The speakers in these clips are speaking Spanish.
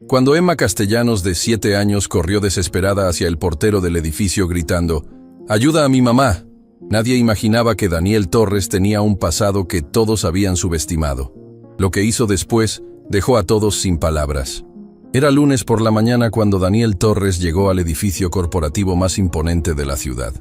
Cuando Emma Castellanos, de 7 años, corrió desesperada hacia el portero del edificio gritando: «¡Ayuda a mi mamá!», nadie imaginaba que Daniel Torres tenía un pasado que todos habían subestimado. Lo que hizo después dejó a todos sin palabras. Era lunes por la mañana cuando Daniel Torres llegó al edificio corporativo más imponente de la ciudad.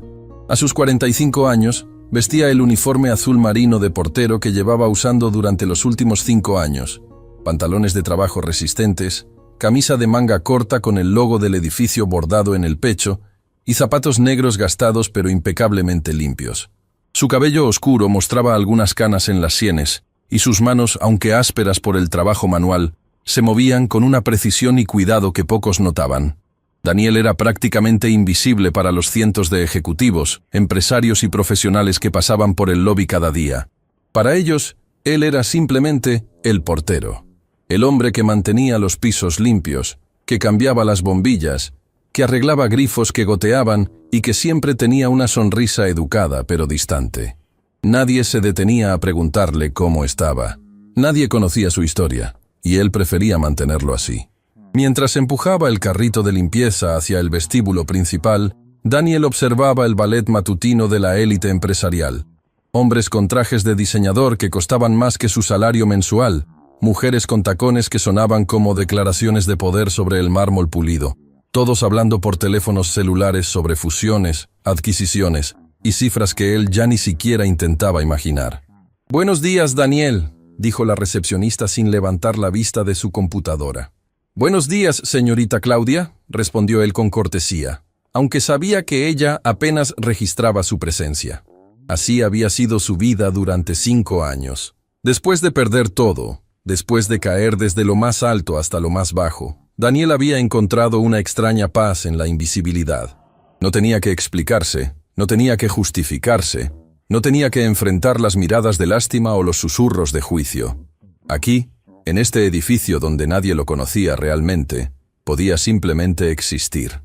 A sus 45 años, vestía el uniforme azul marino de portero que llevaba usando durante los últimos 5 años, pantalones de trabajo resistentes, camisa de manga corta con el logo del edificio bordado en el pecho y zapatos negros gastados pero impecablemente limpios. Su cabello oscuro mostraba algunas canas en las sienes y sus manos, aunque ásperas por el trabajo manual, se movían con una precisión y cuidado que pocos notaban. Daniel era prácticamente invisible para los cientos de ejecutivos, empresarios y profesionales que pasaban por el lobby cada día. Para ellos, él era simplemente el portero. El hombre que mantenía los pisos limpios, que cambiaba las bombillas, que arreglaba grifos que goteaban y que siempre tenía una sonrisa educada pero distante. Nadie se detenía a preguntarle cómo estaba. Nadie conocía su historia, y él prefería mantenerlo así. Mientras empujaba el carrito de limpieza hacia el vestíbulo principal, Daniel observaba el ballet matutino de la élite empresarial. Hombres con trajes de diseñador que costaban más que su salario mensual, mujeres con tacones que sonaban como declaraciones de poder sobre el mármol pulido, todos hablando por teléfonos celulares sobre fusiones, adquisiciones y cifras que él ya ni siquiera intentaba imaginar. «Buenos días, Daniel», dijo la recepcionista sin levantar la vista de su computadora. «Buenos días, señorita Claudia», respondió él con cortesía, aunque sabía que ella apenas registraba su presencia. Así había sido su vida durante 5 años. Después de perder todo, después de caer desde lo más alto hasta lo más bajo, Daniel había encontrado una extraña paz en la invisibilidad. No tenía que explicarse, no tenía que justificarse, no tenía que enfrentar las miradas de lástima o los susurros de juicio. Aquí, en este edificio donde nadie lo conocía realmente, podía simplemente existir.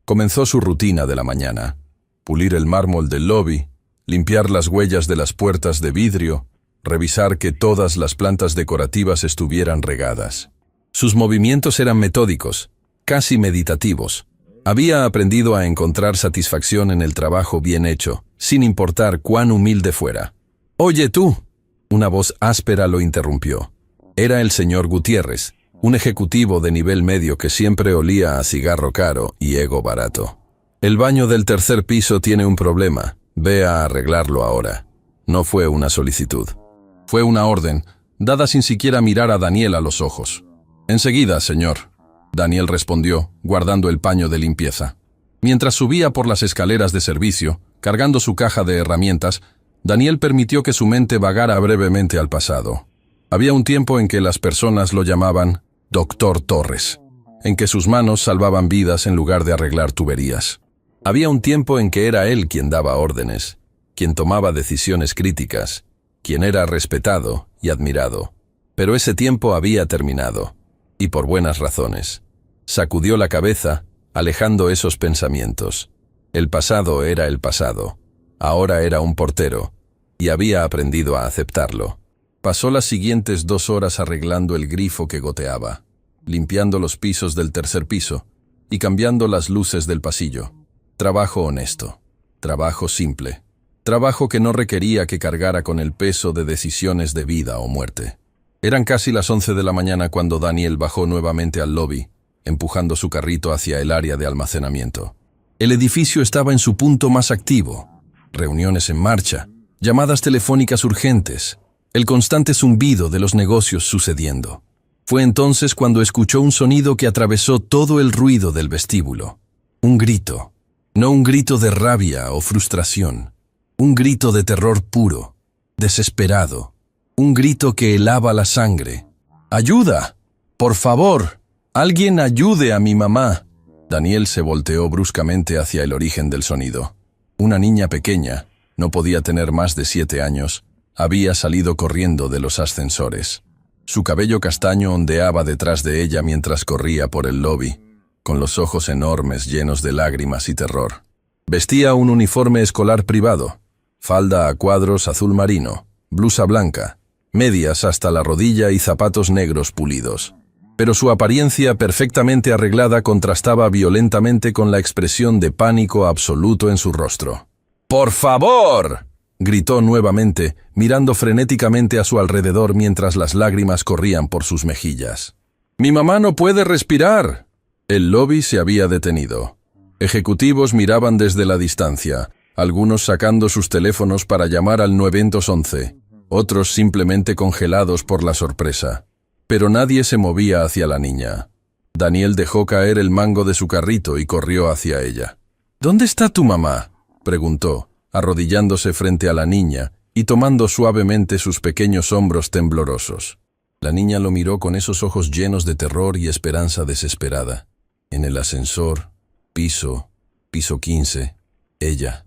Comenzó su rutina de la mañana: pulir el mármol del lobby, limpiar las huellas de las puertas de vidrio, revisar que todas las plantas decorativas estuvieran regadas. Sus movimientos eran metódicos, casi meditativos. Había aprendido a encontrar satisfacción en el trabajo bien hecho, sin importar cuán humilde fuera. «Oye tú», una voz áspera lo interrumpió. Era el señor Gutiérrez, un ejecutivo de nivel medio que siempre olía a cigarro caro y ego barato. «El baño del tercer piso tiene un problema. Ve a arreglarlo ahora». No fue una solicitud. Fue una orden, dada sin siquiera mirar a Daniel a los ojos. «Enseguida, señor», Daniel respondió, guardando el paño de limpieza. Mientras subía por las escaleras de servicio, cargando su caja de herramientas, Daniel permitió que su mente vagara brevemente al pasado. Había un tiempo en que las personas lo llamaban Doctor Torres, en que sus manos salvaban vidas en lugar de arreglar tuberías. Había un tiempo en que era él quien daba órdenes, quien tomaba decisiones críticas, quien era respetado y admirado. Pero ese tiempo había terminado, y por buenas razones. Sacudió la cabeza, alejando esos pensamientos. El pasado era el pasado. Ahora era un portero, y había aprendido a aceptarlo. Pasó las siguientes 2 horas arreglando el grifo que goteaba, limpiando los pisos del tercer piso y cambiando las luces del pasillo. Trabajo honesto, trabajo simple, trabajo que no requería que cargara con el peso de decisiones de vida o muerte. Eran casi las 11 de la mañana cuando Daniel bajó nuevamente al lobby, empujando su carrito hacia el área de almacenamiento. El edificio estaba en su punto más activo. Reuniones en marcha, llamadas telefónicas urgentes, el constante zumbido de los negocios sucediendo. Fue entonces cuando escuchó un sonido que atravesó todo el ruido del vestíbulo. Un grito. No un grito de rabia o frustración. Un grito de terror puro, desesperado. Un grito que helaba la sangre. «¡Ayuda! ¡Por favor! ¡Alguien ayude a mi mamá!». Daniel se volteó bruscamente hacia el origen del sonido. Una niña pequeña, no podía tener más de 7 años, había salido corriendo de los ascensores. Su cabello castaño ondeaba detrás de ella mientras corría por el lobby, con los ojos enormes llenos de lágrimas y terror. Vestía un uniforme escolar privado, falda a cuadros azul marino, blusa blanca, medias hasta la rodilla y zapatos negros pulidos. pero su apariencia perfectamente arreglada contrastaba violentamente con la expresión de pánico absoluto en su rostro. ¡Por favor!, gritó nuevamente, mirando frenéticamente a su alrededor mientras las lágrimas corrían por sus mejillas. «¡Mi mamá no puede respirar!». El lobby se había detenido. Ejecutivos miraban desde la distancia, algunos sacando sus teléfonos para llamar al 911, otros simplemente congelados por la sorpresa. Pero nadie se movía hacia la niña. Daniel dejó caer el mango de su carrito y corrió hacia ella. «¿Dónde está tu mamá?», preguntó, arrodillándose frente a la niña y tomando suavemente sus pequeños hombros temblorosos. La niña lo miró con esos ojos llenos de terror y esperanza desesperada. En el ascensor, piso 15, ella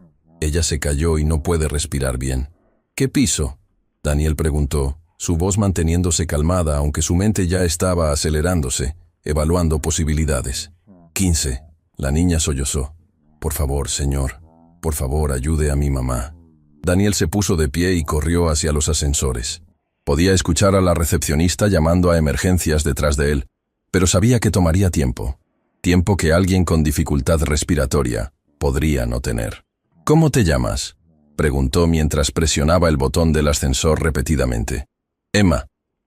se cayó y no puede respirar bien. «¿Qué piso?», Daniel preguntó, su voz manteniéndose calmada aunque su mente ya estaba acelerándose, evaluando posibilidades. 15, la niña sollozó. «Por favor, señor, por favor, ayude a mi mamá». Daniel se puso de pie y corrió hacia los ascensores. Podía escuchar a la recepcionista llamando a emergencias detrás de él, pero sabía que tomaría tiempo. Tiempo que alguien con dificultad respiratoria podría no tener. «¿Cómo te llamas?», preguntó mientras presionaba el botón del ascensor repetidamente. «Emma»,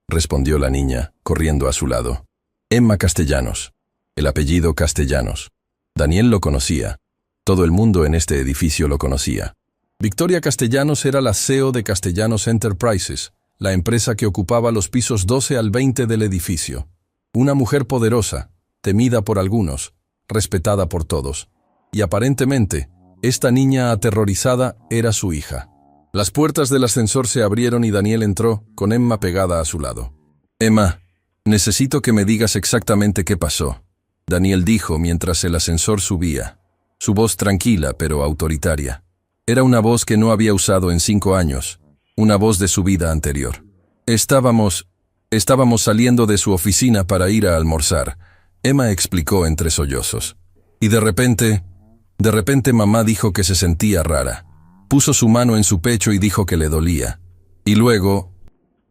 respondió la niña, corriendo a su lado. «Emma Castellanos». El apellido Castellanos. Daniel lo conocía. Todo el mundo en este edificio lo conocía. Victoria Castellanos era la CEO de Castellanos Enterprises, la empresa que ocupaba los pisos 12 al 20 del edificio. Una mujer poderosa, temida por algunos, respetada por todos. Y aparentemente, esta niña aterrorizada era su hija. Las puertas del ascensor se abrieron y Daniel entró, con Emma pegada a su lado. «Emma, necesito que me digas exactamente qué pasó», Daniel dijo mientras el ascensor subía. Su voz tranquila pero autoritaria. Era una voz que no había usado en 5 años, una voz de su vida anterior. Estábamos saliendo de su oficina para ir a almorzar», Emma explicó entre sollozos. «Y de repente mamá dijo que se sentía rara. Puso su mano en su pecho y dijo que le dolía. Y luego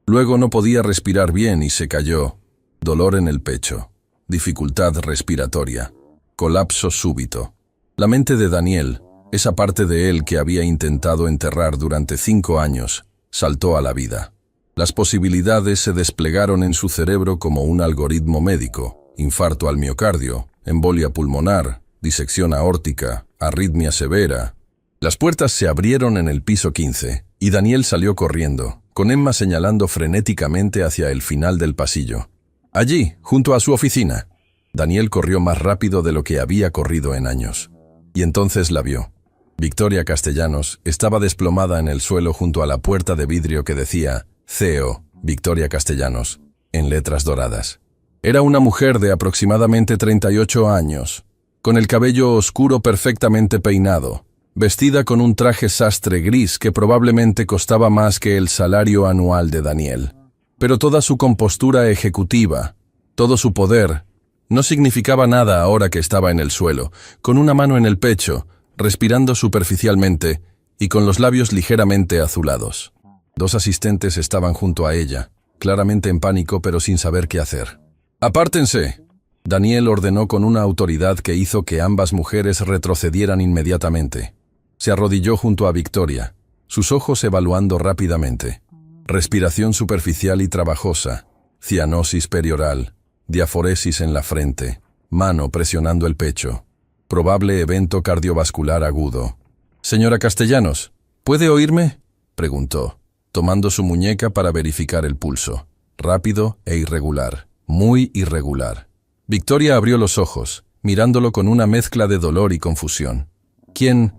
no podía respirar bien y se cayó. Dolor en el pecho, dificultad respiratoria, colapso súbito». La mente de Daniel, esa parte de él que había intentado enterrar durante 5 años, saltó a la vida. Las posibilidades se desplegaron en su cerebro como un algoritmo médico: infarto al miocardio, embolia pulmonar, disección aórtica, arritmia severa. Las puertas se abrieron en el piso 15 y Daniel salió corriendo, con Emma señalando frenéticamente hacia el final del pasillo. «Allí, junto a su oficina». Daniel corrió más rápido de lo que había corrido en años. Y entonces la vio. Victoria Castellanos estaba desplomada en el suelo junto a la puerta de vidrio que decía CEO Victoria Castellanos, en letras doradas. Era una mujer de aproximadamente 38 años, con el cabello oscuro perfectamente peinado, vestida con un traje sastre gris que probablemente costaba más que el salario anual de Daniel. Pero toda su compostura ejecutiva, todo su poder, no significaba nada ahora que estaba en el suelo, con una mano en el pecho, respirando superficialmente y con los labios ligeramente azulados. 2 asistentes estaban junto a ella, claramente en pánico pero sin saber qué hacer. «¡Apártense!», Daniel ordenó con una autoridad que hizo que ambas mujeres retrocedieran inmediatamente. Se arrodilló junto a Victoria, sus ojos evaluando rápidamente. Respiración superficial y trabajosa, cianosis perioral, diaforesis en la frente, mano presionando el pecho. Probable evento cardiovascular agudo. «Señora Castellanos, ¿puede oírme?», preguntó, tomando su muñeca para verificar el pulso. Rápido e irregular, muy irregular. Victoria abrió los ojos, mirándolo con una mezcla de dolor y confusión. ¿Quién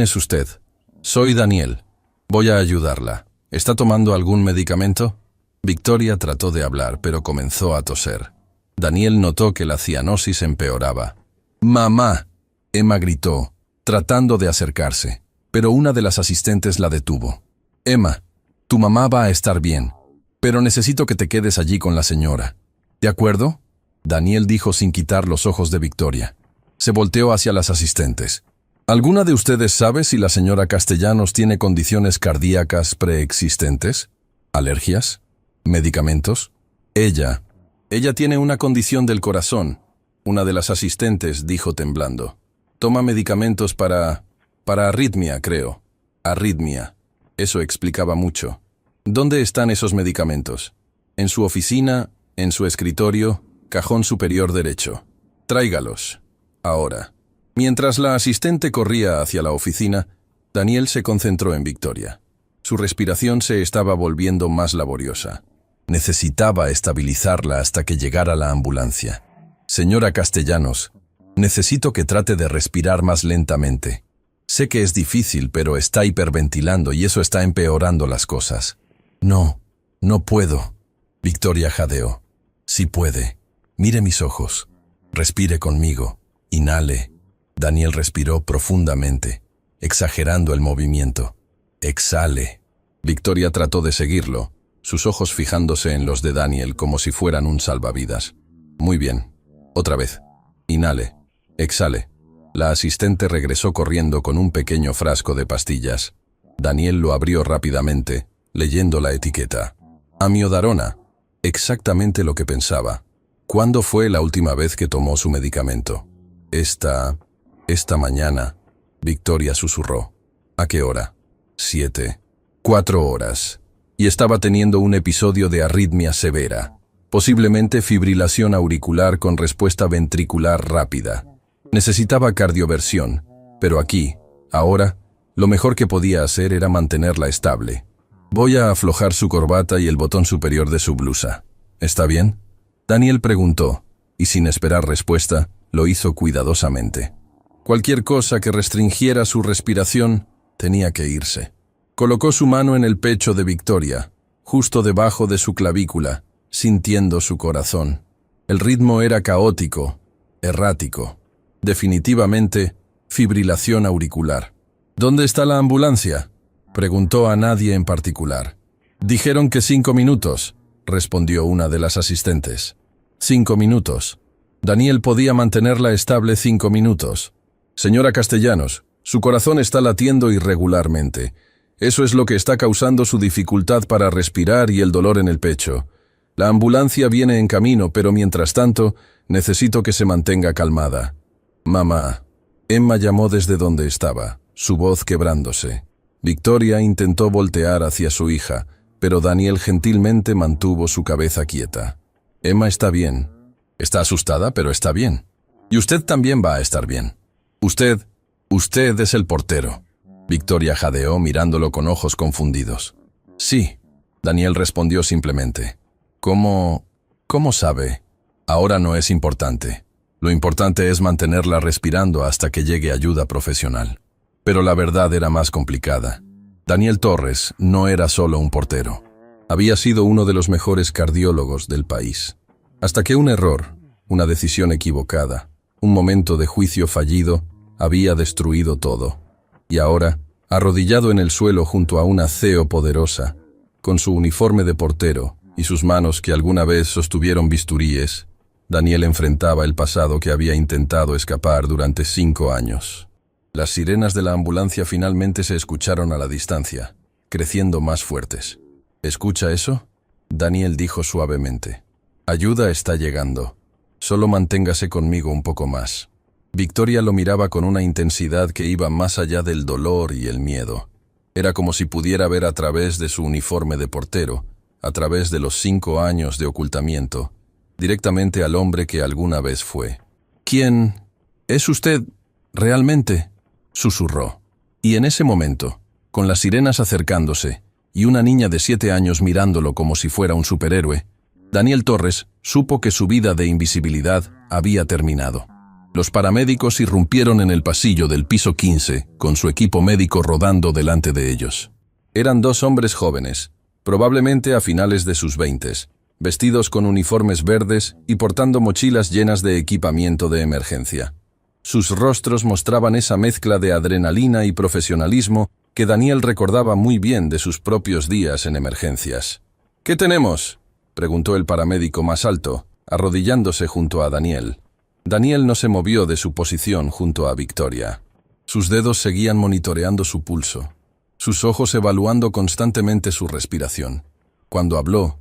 es usted?» «Soy Daniel. Voy a ayudarla. ¿Está tomando algún medicamento?». Victoria trató de hablar, pero comenzó a toser. Daniel notó que la cianosis empeoraba. «¡Mamá!», Emma gritó, tratando de acercarse, pero una de las asistentes la detuvo. «Emma, tu mamá va a estar bien, pero necesito que te quedes allí con la señora. ¿De acuerdo?», Daniel dijo sin quitar los ojos de Victoria. Se volteó hacia las asistentes. «¿Alguna de ustedes sabe si la señora Castellanos tiene condiciones cardíacas preexistentes? ¿Alergias? ¿Medicamentos?». Ella tiene una condición del corazón. Una de las asistentes dijo temblando. Toma medicamentos para arritmia, creo. Arritmia. Eso explicaba mucho. ¿Dónde están esos medicamentos? En su oficina, en su escritorio, cajón superior derecho. Tráigalos. Ahora. Mientras la asistente corría hacia la oficina, Daniel se concentró en Victoria. Su respiración se estaba volviendo más laboriosa. Necesitaba estabilizarla hasta que llegara la ambulancia. Señora Castellanos, necesito que trate de respirar más lentamente. Sé que es difícil, pero está hiperventilando y eso está empeorando las cosas. No puedo. Victoria jadeó. Sí puede. Mire mis ojos. Respire conmigo. Inhale. Daniel respiró profundamente, exagerando el movimiento. Exhale. Victoria trató de seguirlo, sus ojos fijándose en los de Daniel como si fueran un salvavidas. Muy bien. Otra vez. Inhale. Exhale. La asistente regresó corriendo con un pequeño frasco de pastillas. Daniel lo abrió rápidamente, leyendo la etiqueta. Amiodarona. Exactamente lo que pensaba. ¿Cuándo fue la última vez que tomó su medicamento? Esta mañana. Victoria susurró. ¿A qué hora? 7. 4 horas. Y estaba teniendo un episodio de arritmia severa. Posiblemente fibrilación auricular con respuesta ventricular rápida. Necesitaba cardioversión, pero aquí, ahora, lo mejor que podía hacer era mantenerla estable. Voy a aflojar su corbata y el botón superior de su blusa. ¿Está bien? Daniel preguntó, y sin esperar respuesta, lo hizo cuidadosamente. Cualquier cosa que restringiera su respiración tenía que irse. Colocó su mano en el pecho de Victoria, justo debajo de su clavícula, sintiendo su corazón. El ritmo era caótico, errático. Definitivamente, fibrilación auricular. ¿Dónde está la ambulancia?, preguntó a nadie en particular. Dijeron que 5 minutos, respondió una de las asistentes. 5 minutos. Daniel podía mantenerla estable 5 minutos. Señora Castellanos, su corazón está latiendo irregularmente. Eso es lo que está causando su dificultad para respirar y el dolor en el pecho. La ambulancia viene en camino, pero mientras tanto, necesito que se mantenga calmada. Mamá. Emma llamó desde donde estaba, su voz quebrándose. Victoria intentó voltear hacia su hija, pero Daniel gentilmente mantuvo su cabeza quieta. Emma está bien. Está asustada, pero está bien. Y usted también va a estar bien. Usted es el portero. Victoria jadeó mirándolo con ojos confundidos. Sí, Daniel respondió simplemente. ¿Cómo sabe? Ahora no es importante. Lo importante es mantenerla respirando hasta que llegue ayuda profesional. Pero la verdad era más complicada. Daniel Torres no era solo un portero. Había sido uno de los mejores cardiólogos del país. Hasta que un error, una decisión equivocada, un momento de juicio fallido, había destruido todo. Y ahora, arrodillado en el suelo junto a una CEO poderosa, con su uniforme de portero y sus manos que alguna vez sostuvieron bisturíes, Daniel enfrentaba el pasado que había intentado escapar durante 5 años. Las sirenas de la ambulancia finalmente se escucharon a la distancia, creciendo más fuertes. ¿Escucha eso?, Daniel dijo suavemente. Ayuda está llegando. Solo manténgase conmigo un poco más. Victoria lo miraba con una intensidad que iba más allá del dolor y el miedo. Era como si pudiera ver a través de su uniforme de portero, a través de los 5 años de ocultamiento, directamente al hombre que alguna vez fue. ¿Quién es usted realmente?, susurró. Y en ese momento, con las sirenas acercándose y una niña de 7 años mirándolo como si fuera un superhéroe, Daniel Torres supo que su vida de invisibilidad había terminado. Los paramédicos irrumpieron en el pasillo del piso 15, con su equipo médico rodando delante de ellos. Eran 2 hombres jóvenes, probablemente a finales de sus 20s, vestidos con uniformes verdes y portando mochilas llenas de equipamiento de emergencia. Sus rostros mostraban esa mezcla de adrenalina y profesionalismo que Daniel recordaba muy bien de sus propios días en emergencias. ¿Qué tenemos?, preguntó el paramédico más alto, arrodillándose junto a Daniel. Daniel no se movió de su posición junto a Victoria. Sus dedos seguían monitoreando su pulso, sus ojos evaluando constantemente su respiración. Cuando habló,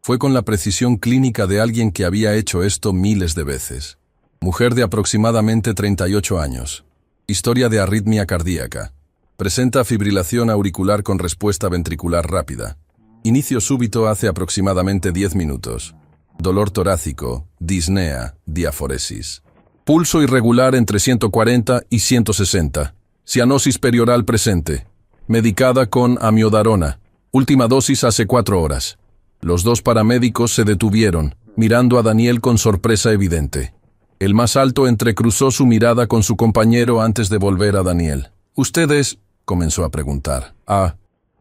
Fue con la precisión clínica de alguien que había hecho esto miles de veces. Mujer de aproximadamente 38 años. Historia de arritmia cardíaca. Presenta fibrilación auricular con respuesta ventricular rápida. Inicio súbito hace aproximadamente 10 minutos. Dolor torácico, disnea, diaforesis. Pulso irregular entre 140 y 160. Cianosis perioral presente. Medicada con amiodarona. Última dosis hace 4 horas. Los dos paramédicos se detuvieron, mirando a Daniel con sorpresa evidente. El más alto entrecruzó su mirada con su compañero antes de volver a Daniel. «¿Ustedes?» comenzó a preguntar.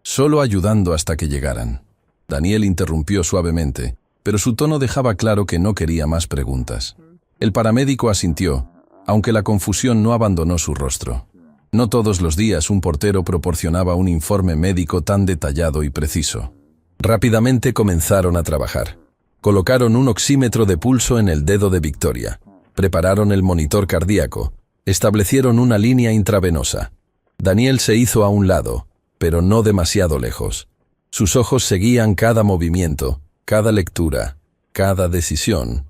Solo ayudando hasta que llegaran. Daniel interrumpió suavemente, pero su tono dejaba claro que no quería más preguntas. El paramédico asintió, aunque la confusión no abandonó su rostro. No todos los días un portero proporcionaba un informe médico tan detallado y preciso. Rápidamente comenzaron a trabajar. Colocaron un oxímetro de pulso en el dedo de Victoria. Prepararon el monitor cardíaco. Establecieron una línea intravenosa. Daniel se hizo a un lado, pero no demasiado lejos. Sus ojos seguían cada movimiento, cada lectura, cada decisión.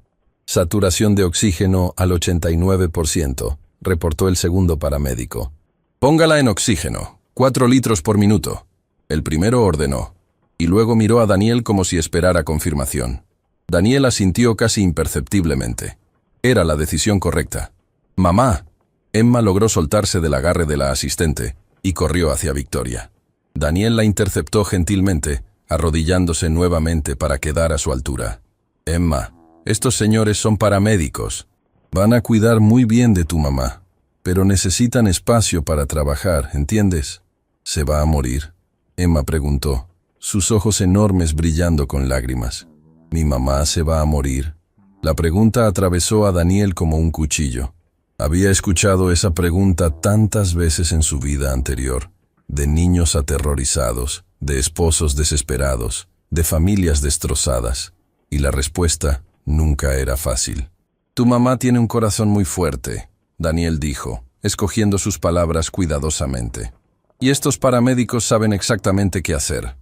Saturación de oxígeno al 89%, reportó el segundo paramédico. «Póngala en oxígeno, 4 litros por minuto». El primero ordenó, y luego miró a Daniel como si esperara confirmación. Daniel asintió casi imperceptiblemente. Era la decisión correcta. «Mamá». Emma logró soltarse del agarre de la asistente y corrió hacia Victoria. Daniel la interceptó gentilmente, arrodillándose nuevamente para quedar a su altura. «Emma, estos señores son paramédicos. Van a cuidar muy bien de tu mamá, pero necesitan espacio para trabajar, ¿entiendes? ¿Se va a morir?», Emma preguntó, sus ojos enormes brillando con lágrimas. «¿Mi mamá se va a morir?». La pregunta atravesó a Daniel como un cuchillo. Había escuchado esa pregunta tantas veces en su vida anterior, de niños aterrorizados, de esposos desesperados, de familias destrozadas, y la respuesta nunca era fácil. «Tu mamá tiene un corazón muy fuerte», Daniel dijo, escogiendo sus palabras cuidadosamente. «Y estos paramédicos saben exactamente qué hacer.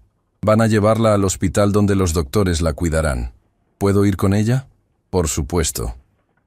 Van a llevarla al hospital donde los doctores la cuidarán. ¿Puedo ir con ella?». «Por supuesto».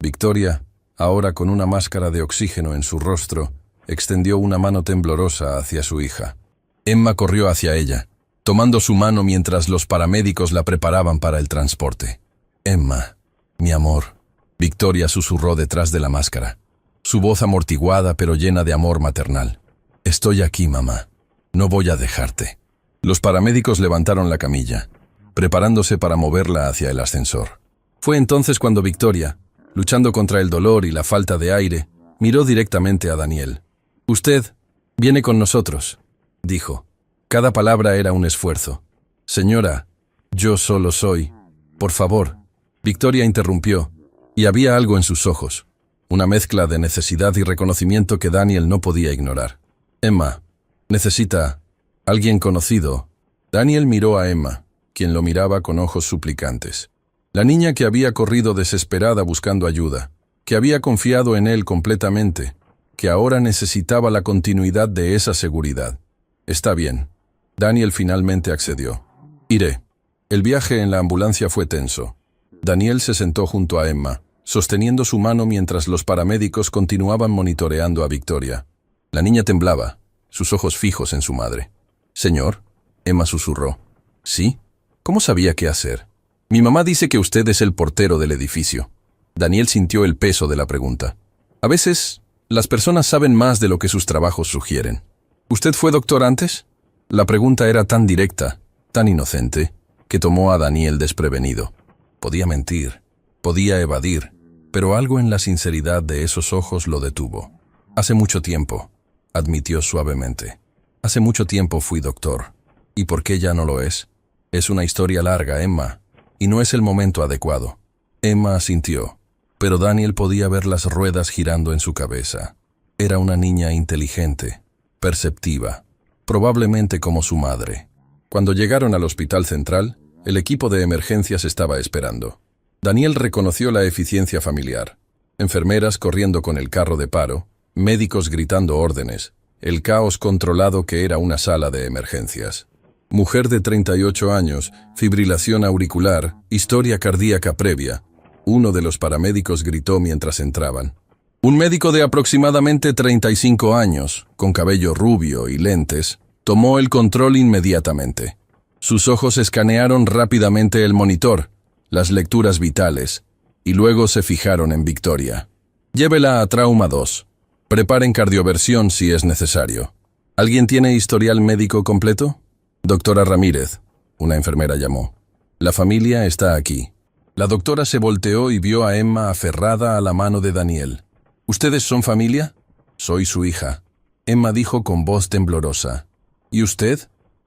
Victoria, ahora con una máscara de oxígeno en su rostro, extendió una mano temblorosa hacia su hija. Emma corrió hacia ella, tomando su mano mientras los paramédicos la preparaban para el transporte. «Emma, mi amor», Victoria susurró detrás de la máscara, su voz amortiguada pero llena de amor maternal. «Estoy aquí, mamá. No voy a dejarte». Los paramédicos levantaron la camilla, preparándose para moverla hacia el ascensor. Fue entonces cuando Victoria, luchando contra el dolor y la falta de aire, miró directamente a Daniel. «Usted viene con nosotros», dijo. Cada palabra era un esfuerzo. «Señora, yo solo soy. Por favor». Victoria interrumpió, y había algo en sus ojos, una mezcla de necesidad y reconocimiento que Daniel no podía ignorar. «Emma, necesita alguien conocido». Daniel miró a Emma, quien lo miraba con ojos suplicantes. La niña que había corrido desesperada buscando ayuda, que había confiado en él completamente, que ahora necesitaba la continuidad de esa seguridad. «Está bien». Daniel finalmente accedió. «Iré». El viaje en la ambulancia fue tenso. Daniel se sentó junto a Emma, sosteniendo su mano mientras los paramédicos continuaban monitoreando a Victoria. La niña temblaba, sus ojos fijos en su madre. «Señor», Emma susurró. «¿Sí? ¿Cómo sabía qué hacer?». «Mi mamá dice que usted es el portero del edificio». Daniel sintió el peso de la pregunta. A veces, las personas saben más de lo que sus trabajos sugieren. «¿Usted fue doctor antes?». La pregunta era tan directa, tan inocente, que tomó a Daniel desprevenido. Podía mentir, podía evadir, pero algo en la sinceridad de esos ojos lo detuvo. «Hace mucho tiempo», admitió suavemente. «Hace mucho tiempo fui doctor. ¿Y por qué ya no lo es? Es una historia larga, Emma, y no es el momento adecuado». Emma asintió, pero Daniel podía ver las ruedas girando en su cabeza. Era una niña inteligente, perceptiva, probablemente como su madre. Cuando llegaron al hospital central, el equipo de emergencias estaba esperando. Daniel reconoció la eficiencia familiar. Enfermeras corriendo con el carro de paro, médicos gritando órdenes, el caos controlado que era una sala de emergencias. Mujer de 38 años, fibrilación auricular, historia cardíaca previa. Uno de los paramédicos gritó mientras entraban. Un médico de aproximadamente 35 años, con cabello rubio y lentes, tomó el control inmediatamente. Sus ojos escanearon rápidamente el monitor, las lecturas vitales, y luego se fijaron en Victoria. Llévela a trauma 2. Preparen cardioversión si es necesario. ¿Alguien tiene historial médico completo? Doctora Ramírez, una enfermera llamó. La familia está aquí. La doctora se volteó y vio a Emma aferrada a la mano de Daniel. ¿Ustedes son familia? Soy su hija. Emma dijo con voz temblorosa. ¿Y usted?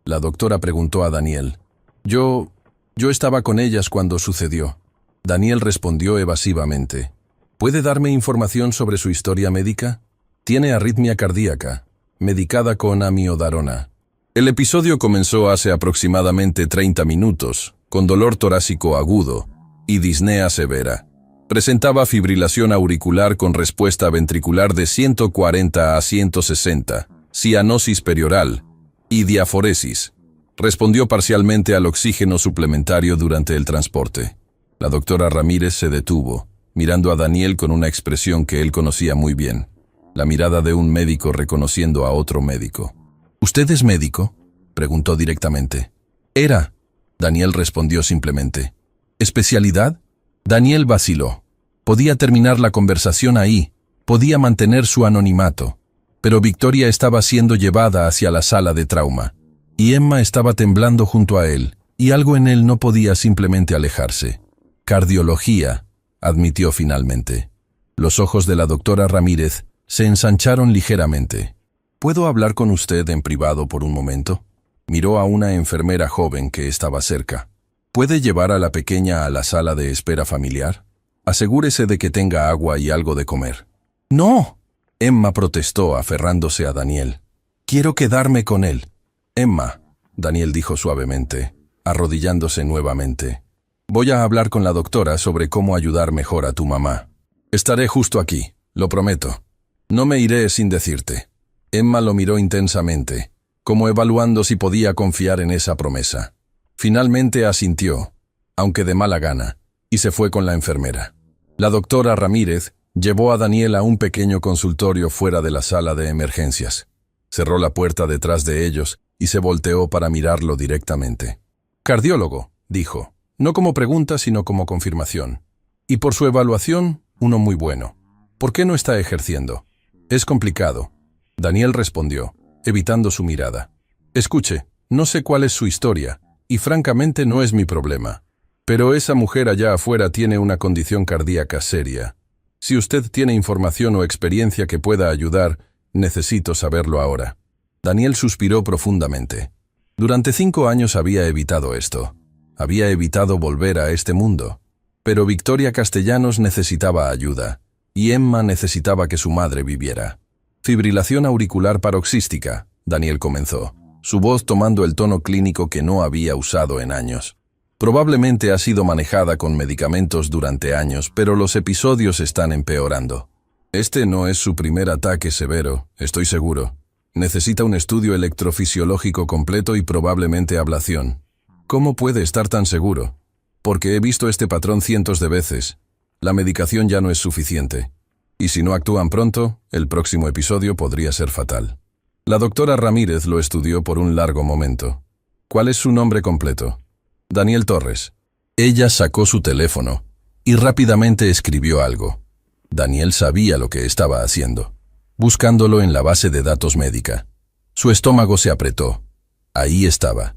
La doctora preguntó a Daniel. Yo estaba con ellas cuando sucedió. Daniel respondió evasivamente. ¿Puede darme información sobre su historia médica? Tiene arritmia cardíaca, medicada con amiodarona. El episodio comenzó hace aproximadamente 30 minutos, con dolor torácico agudo y disnea severa. Presentaba fibrilación auricular con respuesta ventricular de 140 a 160, cianosis perioral y diaforesis. Respondió parcialmente al oxígeno suplementario durante el transporte. La doctora Ramírez se detuvo, mirando a Daniel con una expresión que él conocía muy bien. La mirada de un médico reconociendo a otro médico. ¿Usted es médico?, preguntó directamente. Era. Daniel respondió simplemente. ¿Especialidad? Daniel vaciló. Podía terminar la conversación ahí, podía mantener su anonimato. Pero Victoria estaba siendo llevada hacia la sala de trauma. Y Emma estaba temblando junto a él, y algo en él no podía simplemente alejarse. Cardiología, admitió finalmente. Los ojos de la doctora Ramírez se ensancharon ligeramente. ¿Puedo hablar con usted en privado por un momento? Miró a una enfermera joven que estaba cerca. ¿Puede llevar a la pequeña a la sala de espera familiar? Asegúrese de que tenga agua y algo de comer. ¡No! Emma protestó aferrándose a Daniel. Quiero quedarme con él. Emma, Daniel dijo suavemente, arrodillándose nuevamente. Voy a hablar con la doctora sobre cómo ayudar mejor a tu mamá. Estaré justo aquí, lo prometo. No me iré sin decirte. Emma lo miró intensamente, como evaluando si podía confiar en esa promesa. Finalmente asintió, aunque de mala gana, y se fue con la enfermera. La doctora Ramírez llevó a Daniel a un pequeño consultorio fuera de la sala de emergencias. Cerró la puerta detrás de ellos y se volteó para mirarlo directamente. Cardiólogo, dijo, no como pregunta sino como confirmación. Y por su evaluación, uno muy bueno. ¿Por qué no está ejerciendo? Es complicado. Daniel respondió, evitando su mirada. Escuche, no sé cuál es su historia, y francamente no es mi problema. Pero esa mujer allá afuera tiene una condición cardíaca seria. Si usted tiene información o experiencia que pueda ayudar, necesito saberlo ahora. Daniel suspiró profundamente. Durante 5 años había evitado esto. Había evitado volver a este mundo. Pero Victoria Castellanos necesitaba ayuda, y Emma necesitaba que su madre viviera. Fibrilación auricular paroxística, Daniel comenzó, su voz tomando el tono clínico que no había usado en años. Probablemente ha sido manejada con medicamentos durante años, pero los episodios están empeorando. Este no es su primer ataque severo, estoy seguro. Necesita un estudio electrofisiológico completo y probablemente ablación. ¿Cómo puede estar tan seguro? Porque he visto este patrón cientos de veces. La medicación ya no es suficiente. Y si no actúan pronto, el próximo episodio podría ser fatal. La doctora Ramírez lo estudió por un largo momento. ¿Cuál es su nombre completo? Daniel Torres. Ella sacó su teléfono y rápidamente escribió algo. Daniel sabía lo que estaba haciendo, buscándolo en la base de datos médica. Su estómago se apretó. Ahí estaba,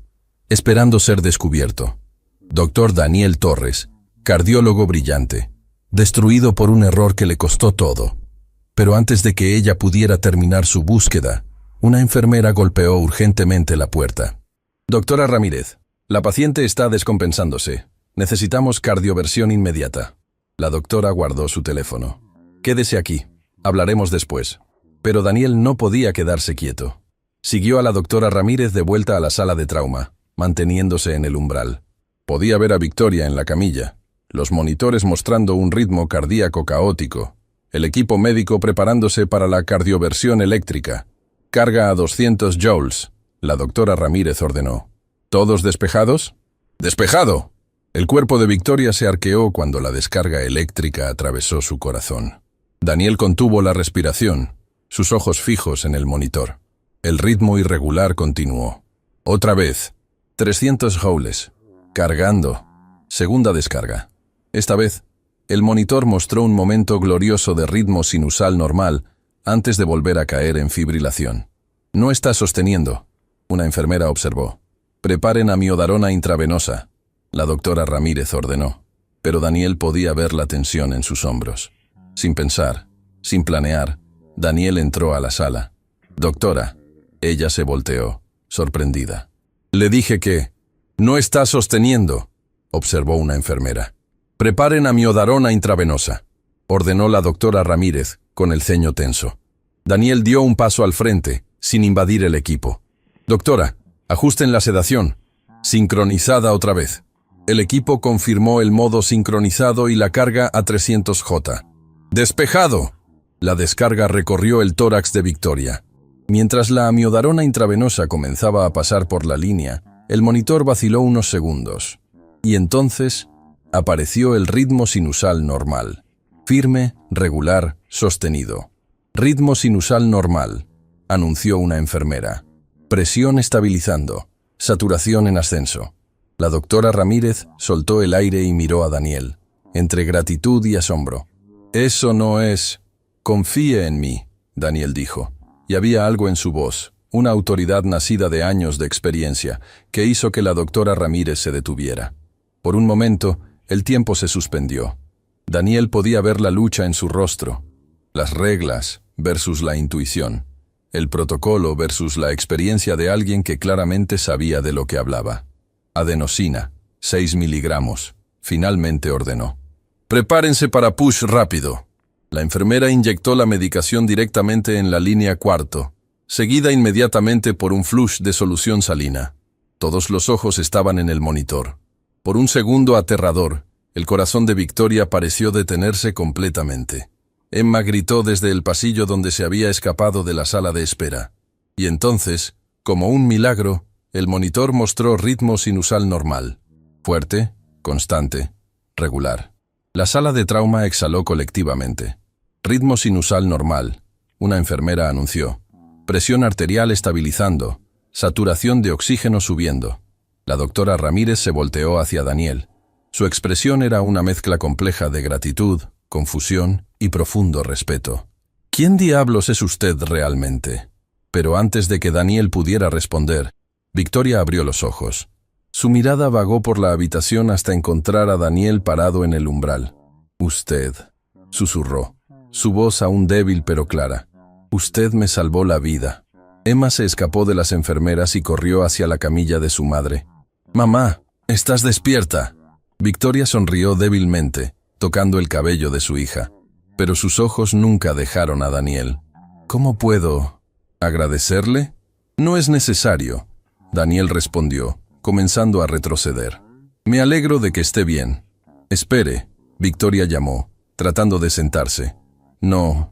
esperando ser descubierto. Doctor Daniel Torres, cardiólogo brillante, destruido por un error que le costó todo. Pero antes de que ella pudiera terminar su búsqueda, una enfermera golpeó urgentemente la puerta. Doctora Ramírez, la paciente está descompensándose. Necesitamos cardioversión inmediata. La doctora guardó su teléfono. Quédese aquí. Hablaremos después. Pero Daniel no podía quedarse quieto. Siguió a la doctora Ramírez de vuelta a la sala de trauma, manteniéndose en el umbral. Podía ver a Victoria en la camilla, los monitores mostrando un ritmo cardíaco caótico, el equipo médico preparándose para la cardioversión eléctrica. Carga a 200 joules, la doctora Ramírez ordenó. ¿Todos despejados? ¡Despejado! El cuerpo de Victoria se arqueó cuando la descarga eléctrica atravesó su corazón. Daniel contuvo la respiración, sus ojos fijos en el monitor. El ritmo irregular continuó. Otra vez. 300 joules. Cargando. Segunda descarga. Esta vez, el monitor mostró un momento glorioso de ritmo sinusal normal antes de volver a caer en fibrilación. No está sosteniendo, una enfermera observó. Preparen amiodarona intravenosa. La doctora Ramírez ordenó, pero Daniel podía ver la tensión en sus hombros. Sin pensar, sin planear, Daniel entró a la sala. Doctora, ella se volteó, sorprendida. Le dije que... No está sosteniendo, observó una enfermera. Preparen amiodarona intravenosa, ordenó la doctora Ramírez, con el ceño tenso. Daniel dio un paso al frente, sin invadir el equipo. Doctora, ajusten la sedación. Sincronizada otra vez. El equipo confirmó el modo sincronizado y la carga a 300J. ¡Despejado! La descarga recorrió el tórax de Victoria. Mientras la amiodarona intravenosa comenzaba a pasar por la línea, el monitor vaciló unos segundos. Y entonces apareció el ritmo sinusal normal. Firme, regular, sostenido. Ritmo sinusal normal, anunció una enfermera. Presión estabilizando. Saturación en ascenso. La doctora Ramírez soltó el aire y miró a Daniel, entre gratitud y asombro. Eso no es... Confíe en mí, Daniel dijo. Y había algo en su voz, una autoridad nacida de años de experiencia, que hizo que la doctora Ramírez se detuviera. Por un momento, el tiempo se suspendió. Daniel podía ver la lucha en su rostro. Las reglas versus la intuición. El protocolo versus la experiencia de alguien que claramente sabía de lo que hablaba. Adenosina, 6 miligramos. Finalmente ordenó. Prepárense para push rápido. La enfermera inyectó la medicación directamente en la línea cuarto, seguida inmediatamente por un flush de solución salina. Todos los ojos estaban en el monitor. Por un segundo aterrador, el corazón de Victoria pareció detenerse completamente. Emma gritó desde el pasillo donde se había escapado de la sala de espera. Y entonces, como un milagro, el monitor mostró ritmo sinusal normal. Fuerte, constante, regular. La sala de trauma exhaló colectivamente. Ritmo sinusal normal, una enfermera anunció. Presión arterial estabilizando, saturación de oxígeno subiendo. La doctora Ramírez se volteó hacia Daniel. Su expresión era una mezcla compleja de gratitud, confusión y profundo respeto. ¿Quién diablos es usted realmente? Pero antes de que Daniel pudiera responder, Victoria abrió los ojos. Su mirada vagó por la habitación hasta encontrar a Daniel parado en el umbral. Usted, susurró, su voz aún débil pero clara. Usted me salvó la vida. Emma se escapó de las enfermeras y corrió hacia la camilla de su madre. Mamá, ¿estás despierta? Victoria sonrió débilmente, tocando el cabello de su hija. Pero sus ojos nunca dejaron a Daniel. ¿Cómo puedo agradecerle? No es necesario, Daniel respondió, comenzando a retroceder. Me alegro de que esté bien. Espere, Victoria llamó, tratando de sentarse. No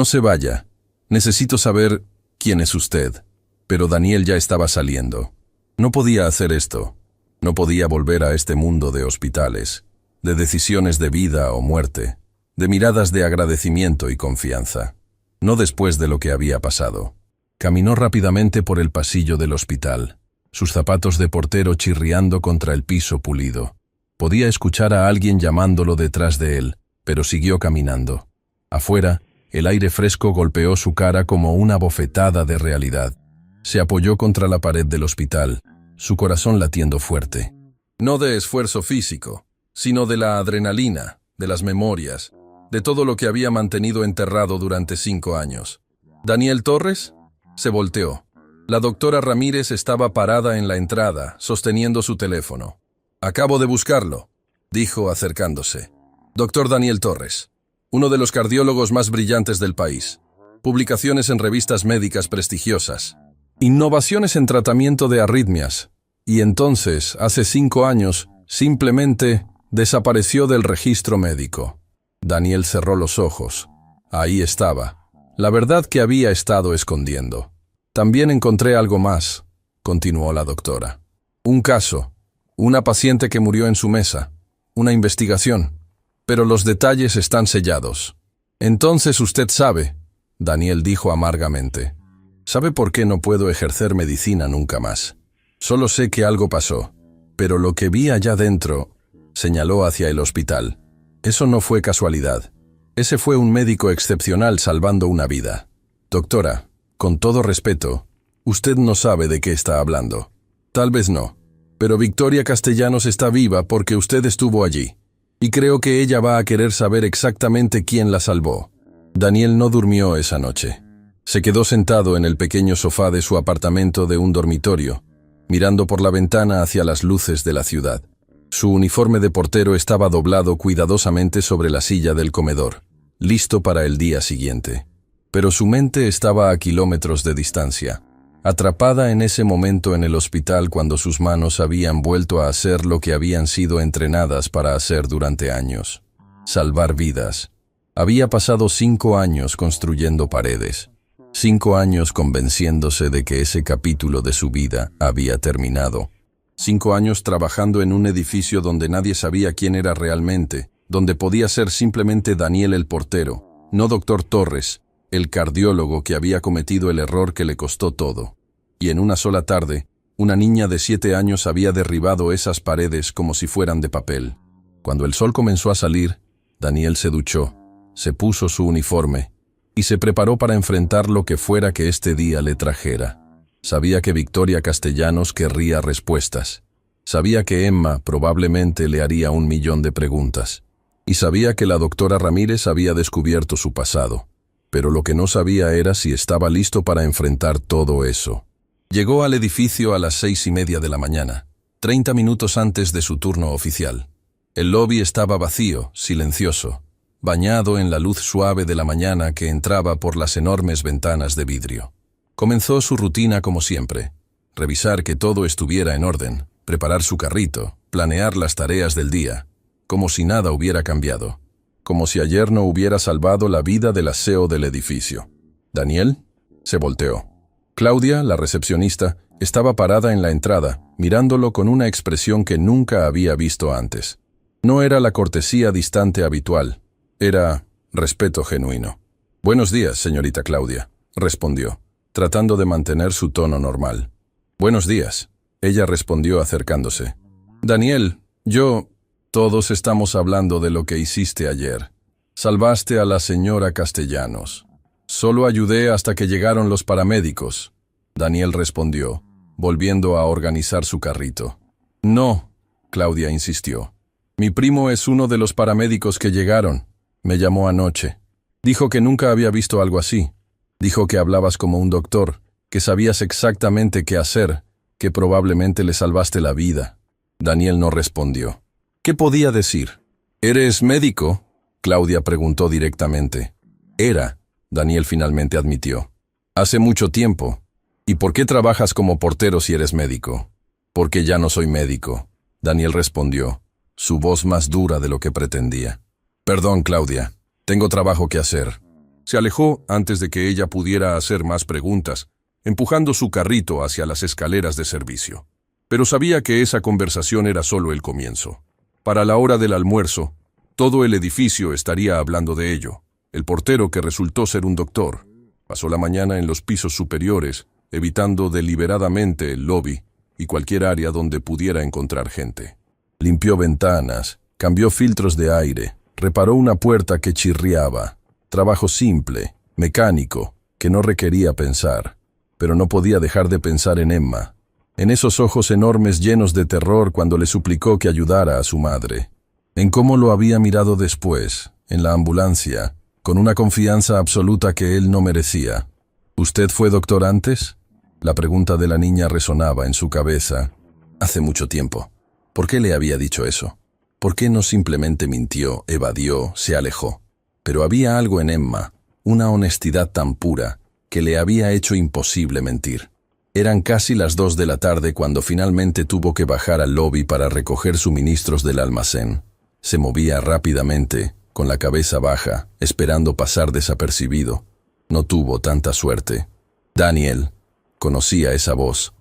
se vaya. Necesito saber quién es usted. Pero Daniel ya estaba saliendo. No podía hacer esto. No podía volver a este mundo de hospitales, de decisiones de vida o muerte, de miradas de agradecimiento y confianza. No después de lo que había pasado. Caminó rápidamente por el pasillo del hospital, sus zapatos de portero chirriando contra el piso pulido. Podía escuchar a alguien llamándolo detrás de él, pero siguió caminando. Afuera, el aire fresco golpeó su cara como una bofetada de realidad. Se apoyó contra la pared del hospital, su corazón latiendo fuerte. No de esfuerzo físico, sino de la adrenalina, de las memorias, de todo lo que había mantenido enterrado durante 5 años. ¿Daniel Torres? Se volteó. La doctora Ramírez estaba parada en la entrada, sosteniendo su teléfono. Acabo de buscarlo, dijo acercándose. Doctor Daniel Torres, uno de los cardiólogos más brillantes del país. Publicaciones en revistas médicas prestigiosas. Innovaciones en tratamiento de arritmias. Y entonces, hace 5 años, simplemente desapareció del registro médico. Daniel cerró los ojos. Ahí estaba. La verdad que había estado escondiendo. También encontré algo más, continuó la doctora. Un caso, una paciente que murió en su mesa, una investigación, pero los detalles están sellados. Entonces usted sabe, Daniel dijo amargamente. ¿Sabe por qué no puedo ejercer medicina nunca más? Solo sé que algo pasó, pero lo que vi allá dentro, señaló hacia el hospital. Eso no fue casualidad. Ese fue un médico excepcional salvando una vida. Doctora, con todo respeto, usted no sabe de qué está hablando. Tal vez no, pero Victoria Castellanos está viva porque usted estuvo allí. Y creo que ella va a querer saber exactamente quién la salvó. Daniel no durmió esa noche. Se quedó sentado en el pequeño sofá de su apartamento de un dormitorio, mirando por la ventana hacia las luces de la ciudad. Su uniforme de portero estaba doblado cuidadosamente sobre la silla del comedor, listo para el día siguiente. Pero su mente estaba a kilómetros de distancia, atrapada en ese momento en el hospital cuando sus manos habían vuelto a hacer lo que habían sido entrenadas para hacer durante años: salvar vidas. Había pasado 5 años construyendo paredes, 5 años convenciéndose de que ese capítulo de su vida había terminado. 5 años trabajando en un edificio donde nadie sabía quién era realmente, donde podía ser simplemente Daniel el portero, no Dr. Torres, el cardiólogo que había cometido el error que le costó todo. Y en una sola tarde, una niña de 7 años había derribado esas paredes como si fueran de papel. Cuando el sol comenzó a salir, Daniel se duchó, se puso su uniforme y se preparó para enfrentar lo que fuera que este día le trajera. Sabía que Victoria Castellanos querría respuestas. Sabía que Emma probablemente le haría 1.000.000 de preguntas. Y sabía que la doctora Ramírez había descubierto su pasado. Pero lo que no sabía era si estaba listo para enfrentar todo eso. Llegó al edificio a las 6:30 de la mañana, 30 minutos antes de su turno oficial. El lobby estaba vacío, silencioso, bañado en la luz suave de la mañana que entraba por las enormes ventanas de vidrio. Comenzó su rutina como siempre: revisar que todo estuviera en orden, preparar su carrito, planear las tareas del día, como si nada hubiera cambiado. Como si ayer no hubiera salvado la vida del aseo del edificio. ¿Daniel? Se volteó. Claudia, la recepcionista, estaba parada en la entrada, mirándolo con una expresión que nunca había visto antes. No era la cortesía distante habitual, era respeto genuino. «Buenos días, señorita Claudia», respondió, tratando de mantener su tono normal. «Buenos días», ella respondió acercándose. «Daniel, todos estamos hablando de lo que hiciste ayer. Salvaste a la señora Castellanos. Solo ayudé hasta que llegaron los paramédicos», Daniel respondió, volviendo a organizar su carrito. «No», Claudia insistió. «Mi primo es uno de los paramédicos que llegaron. Me llamó anoche. Dijo que nunca había visto algo así. Dijo que hablabas como un doctor, que sabías exactamente qué hacer, que probablemente le salvaste la vida». Daniel no respondió. ¿Qué podía decir? «¿Eres médico?», Claudia preguntó directamente. «Era», Daniel finalmente admitió. «Hace mucho tiempo. ¿Y por qué trabajas como portero si eres médico?» «Porque ya no soy médico», Daniel respondió, su voz más dura de lo que pretendía. «Perdón, Claudia, tengo trabajo que hacer». Se alejó antes de que ella pudiera hacer más preguntas, empujando su carrito hacia las escaleras de servicio. Pero sabía que esa conversación era solo el comienzo. Para la hora del almuerzo, todo el edificio estaría hablando de ello. El portero, que resultó ser un doctor, pasó la mañana en los pisos superiores, evitando deliberadamente el lobby y cualquier área donde pudiera encontrar gente. Limpió ventanas, cambió filtros de aire, reparó una puerta que chirriaba. Trabajo simple, mecánico, que no requería pensar. Pero no podía dejar de pensar en Emma, en esos ojos enormes llenos de terror cuando le suplicó que ayudara a su madre, en cómo lo había mirado después, en la ambulancia, con una confianza absoluta que él no merecía. «¿Usted fue doctor antes?», la pregunta de la niña resonaba en su cabeza. Hace mucho tiempo. ¿Por qué le había dicho eso? ¿Por qué no simplemente mintió, evadió, se alejó? Pero había algo en Emma, una honestidad tan pura, que le había hecho imposible mentir. Eran casi las 2 de la tarde cuando finalmente tuvo que bajar al lobby para recoger suministros del almacén. Se movía rápidamente, con la cabeza baja, esperando pasar desapercibido. No tuvo tanta suerte. Daniel conocía esa voz.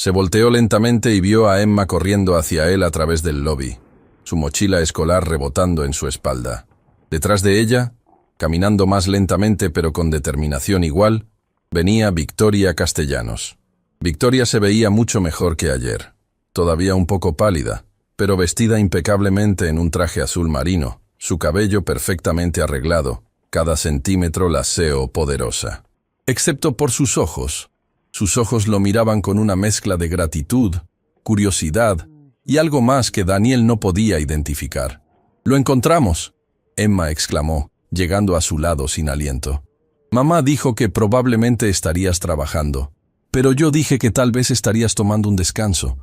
Se volteó lentamente y vio a Emma corriendo hacia él a través del lobby, su mochila escolar rebotando en su espalda. Detrás de ella, caminando más lentamente pero con determinación igual, venía Victoria Castellanos. Victoria se veía mucho mejor que ayer, todavía un poco pálida, pero vestida impecablemente en un traje azul marino, su cabello perfectamente arreglado, cada centímetro laseo poderosa. Excepto por sus ojos. Sus ojos lo miraban con una mezcla de gratitud, curiosidad y algo más que Daniel no podía identificar. «¡Lo encontramos!», Emma exclamó, llegando a su lado sin aliento. «Mamá dijo que probablemente estarías trabajando, pero yo dije que tal vez estarías tomando un descanso.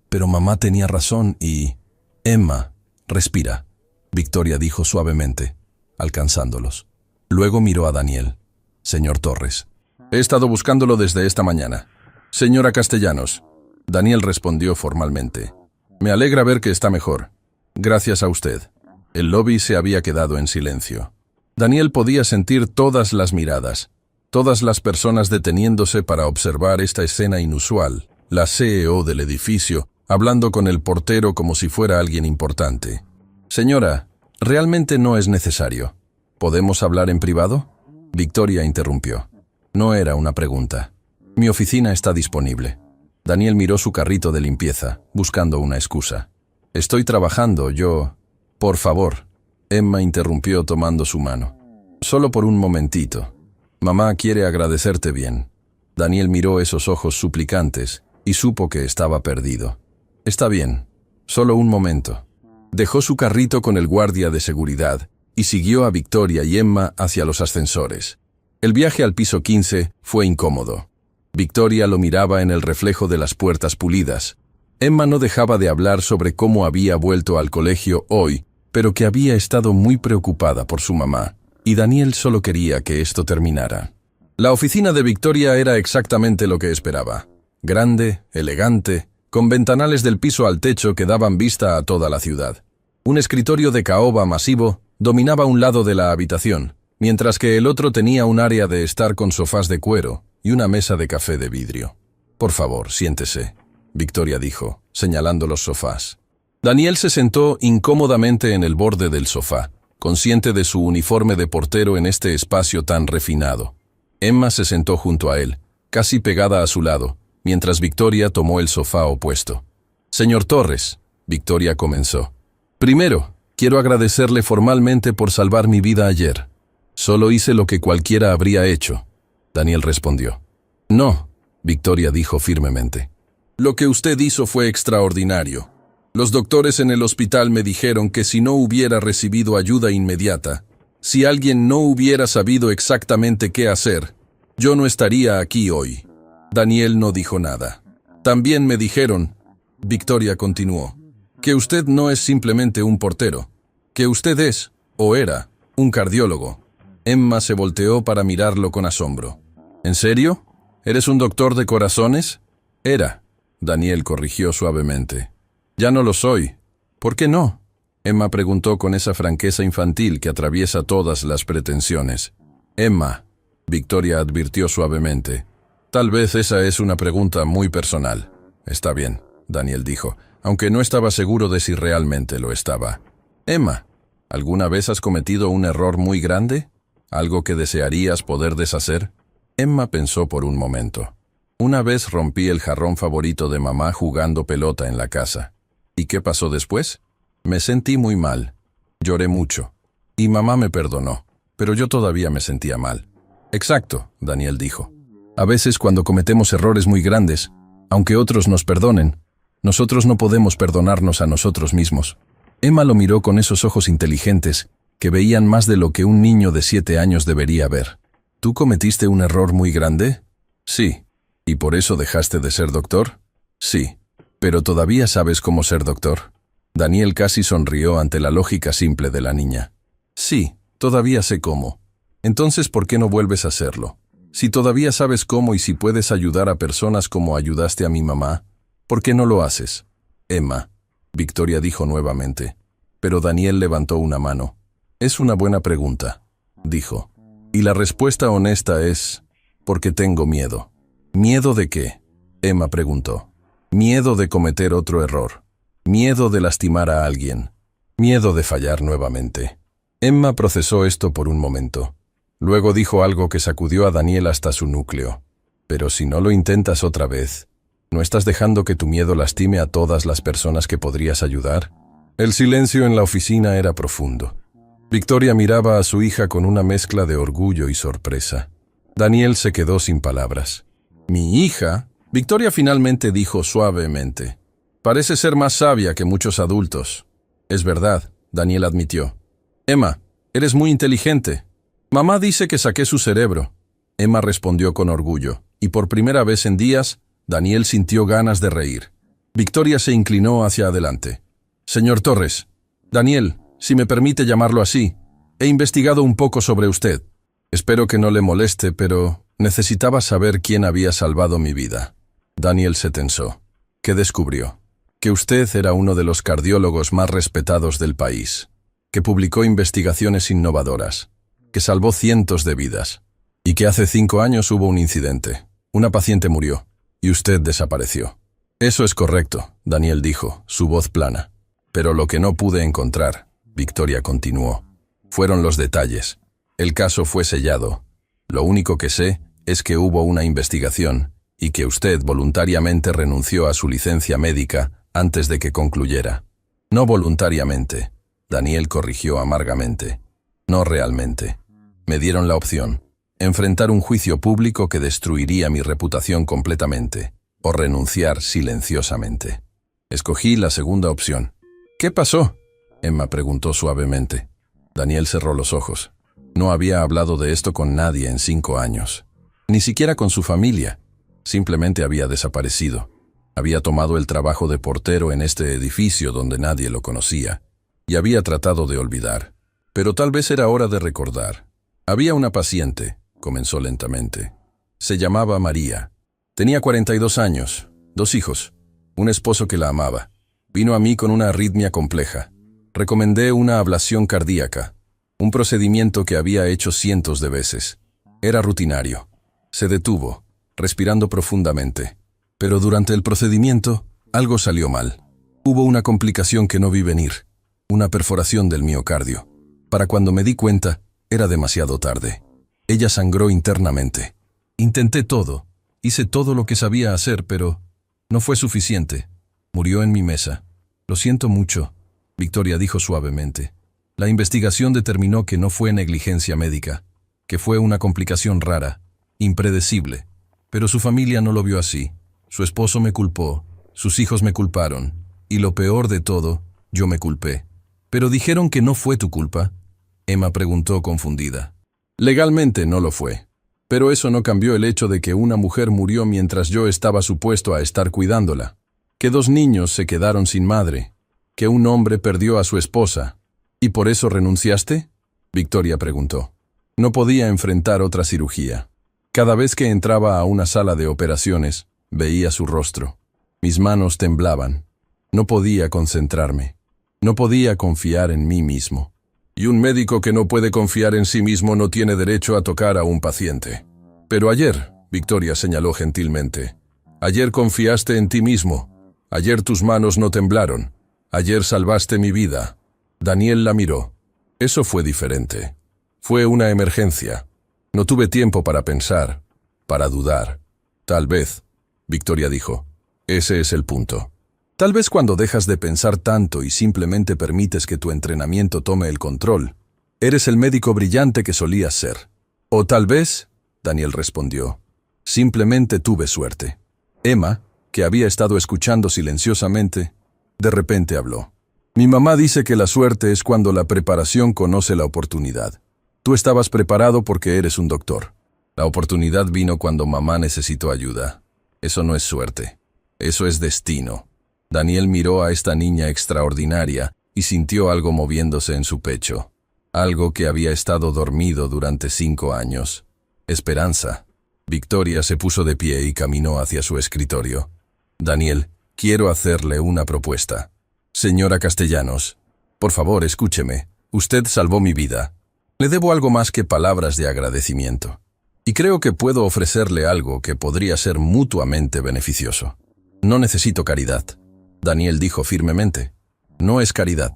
Pero mamá tenía razón y...» «Emma, respira», Victoria dijo suavemente, alcanzándolos. Luego miró a Daniel. «Señor Torres». «He estado buscándolo desde esta mañana». «Señora Castellanos», Daniel respondió formalmente. «Me alegra ver que está mejor. Gracias a usted». El lobby se había quedado en silencio. Daniel podía sentir todas las miradas, todas las personas deteniéndose para observar esta escena inusual. La CEO del edificio, hablando con el portero como si fuera alguien importante. «Señora, realmente no es necesario. ¿Podemos hablar en privado?», Victoria interrumpió. No era una pregunta. «Mi oficina está disponible». Daniel miró su carrito de limpieza, buscando una excusa. «Estoy trabajando, yo...». «Por favor», Emma interrumpió tomando su mano. «Solo por un momentito. Mamá quiere agradecerte bien». Daniel miró esos ojos suplicantes y supo que estaba perdido. «Está bien. Solo un momento». Dejó su carrito con el guardia de seguridad y siguió a Victoria y Emma hacia los ascensores. El viaje al piso 15 fue incómodo. Victoria lo miraba en el reflejo de las puertas pulidas. Emma no dejaba de hablar sobre cómo había vuelto al colegio hoy, pero que había estado muy preocupada por su mamá, y Daniel solo quería que esto terminara. La oficina de Victoria era exactamente lo que esperaba. Grande, elegante, con ventanales del piso al techo que daban vista a toda la ciudad. Un escritorio de caoba masivo dominaba un lado de la habitación, mientras que el otro tenía un área de estar con sofás de cuero y una mesa de café de vidrio. «Por favor, siéntese», Victoria dijo, señalando los sofás. Daniel se sentó incómodamente en el borde del sofá, consciente de su uniforme de portero en este espacio tan refinado. Emma se sentó junto a él, casi pegada a su lado, mientras Victoria tomó el sofá opuesto. «Señor Torres», Victoria comenzó. «Primero, quiero agradecerle formalmente por salvar mi vida ayer. Solo hice lo que cualquiera habría hecho», Daniel respondió. «No», Victoria dijo firmemente. «Lo que usted hizo fue extraordinario. Los doctores en el hospital me dijeron que si no hubiera recibido ayuda inmediata, si alguien no hubiera sabido exactamente qué hacer, yo no estaría aquí hoy». Daniel no dijo nada. «También me dijeron», Victoria continuó, «que usted no es simplemente un portero, que usted es, o era, un cardiólogo». Emma se volteó para mirarlo con asombro. «¿En serio? ¿Eres un doctor de corazones?» «Era», Daniel corrigió suavemente. «Ya no lo soy». «¿Por qué no?», Emma preguntó con esa franqueza infantil que atraviesa todas las pretensiones. «Emma», Victoria advirtió suavemente, «tal vez esa es una pregunta muy personal». «Está bien», Daniel dijo, aunque no estaba seguro de si realmente lo estaba. «Emma, ¿alguna vez has cometido un error muy grande? ¿Algo que desearías poder deshacer?» Emma pensó por un momento. «Una vez rompí el jarrón favorito de mamá jugando pelota en la casa. ¿Y qué pasó después? Me sentí muy mal. Lloré mucho. Y mamá me perdonó, pero yo todavía me sentía mal». «Exacto», Daniel dijo. «A veces cuando cometemos errores muy grandes, aunque otros nos perdonen, nosotros no podemos perdonarnos a nosotros mismos». Emma lo miró con esos ojos inteligentes que veían más de lo que un niño de 7 años debería ver. «¿Tú cometiste un error muy grande?» «Sí». «¿Y por eso dejaste de ser doctor?» «Sí». «¿Pero todavía sabes cómo ser doctor?» Daniel casi sonrió ante la lógica simple de la niña. «Sí, todavía sé cómo». «Entonces, ¿por qué no vuelves a hacerlo? Si todavía sabes cómo y si puedes ayudar a personas como ayudaste a mi mamá, ¿por qué no lo haces?» «Emma», Victoria dijo nuevamente. Pero Daniel levantó una mano. «Es una buena pregunta», dijo. «Y la respuesta honesta es, porque tengo miedo». «¿Miedo de qué?», Emma preguntó. Miedo de cometer otro error. Miedo de lastimar a alguien. Miedo de fallar nuevamente. Emma procesó esto por un momento. Luego dijo algo que sacudió a Daniel hasta su núcleo. Pero si no lo intentas otra vez, ¿no estás dejando que tu miedo lastime a todas las personas que podrías ayudar? El silencio en la oficina era profundo. Victoria miraba a su hija con una mezcla de orgullo y sorpresa. Daniel se quedó sin palabras. «¿Mi hija?», Victoria finalmente dijo suavemente. «Parece ser más sabia que muchos adultos». «Es verdad», Daniel admitió. «Emma, eres muy inteligente. Mamá dice que saqué su cerebro». Emma respondió con orgullo, y por primera vez en días, Daniel sintió ganas de reír. Victoria se inclinó hacia adelante. «Señor Torres, Daniel, si me permite llamarlo así, he investigado un poco sobre usted. Espero que no le moleste, pero necesitaba saber quién había salvado mi vida». Daniel se tensó. ¿Qué descubrió? Que usted era uno de los cardiólogos más respetados del país, que publicó investigaciones innovadoras, que salvó cientos de vidas, y que hace 5 años hubo un incidente. Una paciente murió, y usted desapareció. «Eso es correcto», Daniel dijo, su voz plana. «Pero lo que no pude encontrar», Victoria continuó, «fueron los detalles. El caso fue sellado. Lo único que sé es que hubo una investigación y que usted voluntariamente renunció a su licencia médica antes de que concluyera». «No voluntariamente», Daniel corrigió amargamente. «No realmente. Me dieron la opción. Enfrentar un juicio público que destruiría mi reputación completamente, o renunciar silenciosamente. Escogí la segunda opción». «¿Qué pasó?», Emma preguntó suavemente. Daniel cerró los ojos. No había hablado de esto con nadie en 5 años. Ni siquiera con su familia. Simplemente había desaparecido. Había tomado el trabajo de portero en este edificio donde nadie lo conocía. Y había tratado de olvidar. Pero tal vez era hora de recordar. Había una paciente, comenzó lentamente. Se llamaba María. Tenía 42 años, 2 hijos, un esposo que la amaba. Vino a mí con una arritmia compleja. Recomendé una ablación cardíaca, un procedimiento que había hecho cientos de veces. Era rutinario. Se detuvo, respirando profundamente. Pero durante el procedimiento, algo salió mal. Hubo una complicación que no vi venir, una perforación del miocardio. Para cuando me di cuenta, era demasiado tarde. Ella sangró internamente. Intenté todo, hice todo lo que sabía hacer, pero no fue suficiente. Murió en mi mesa. «Lo siento mucho», Victoria dijo suavemente. «La investigación determinó que no fue negligencia médica, que fue una complicación rara, impredecible. Pero su familia no lo vio así. Su esposo me culpó, sus hijos me culparon, y lo peor de todo, yo me culpé». «¿Pero dijeron que no fue tu culpa?», Emma preguntó confundida. «Legalmente no lo fue. Pero eso no cambió el hecho de que una mujer murió mientras yo estaba supuesto a estar cuidándola. Que 2 niños se quedaron sin madre. Que un hombre perdió a su esposa. ¿Y por eso renunciaste?», Victoria preguntó. No podía enfrentar otra cirugía. Cada vez que entraba a una sala de operaciones, veía su rostro. Mis manos temblaban. No podía concentrarme. No podía confiar en mí mismo. «Y un médico que no puede confiar en sí mismo no tiene derecho a tocar a un paciente». «Pero ayer», Victoria señaló gentilmente, «ayer confiaste en ti mismo. Ayer tus manos no temblaron. Ayer salvaste mi vida». Daniel la miró. «Eso fue diferente. Fue una emergencia. No tuve tiempo para pensar, para dudar». «Tal vez», Victoria dijo. «Ese es el punto. Tal vez cuando dejas de pensar tanto y simplemente permites que tu entrenamiento tome el control, eres el médico brillante que solías ser. O tal vez», Daniel respondió, «simplemente tuve suerte». Emma, que había estado escuchando silenciosamente, de repente habló. «Mi mamá dice que la suerte es cuando la preparación conoce la oportunidad. Tú estabas preparado porque eres un doctor. La oportunidad vino cuando mamá necesitó ayuda. Eso no es suerte. Eso es destino». Daniel miró a esta niña extraordinaria y sintió algo moviéndose en su pecho. Algo que había estado dormido durante 5 años. Esperanza. Victoria se puso de pie y caminó hacia su escritorio. «Daniel, quiero hacerle una propuesta». «Señora Castellanos, por favor, escúcheme. Usted salvó mi vida. Le debo algo más que palabras de agradecimiento. Y creo que puedo ofrecerle algo que podría ser mutuamente beneficioso». No necesito caridad, Daniel dijo firmemente. No es caridad,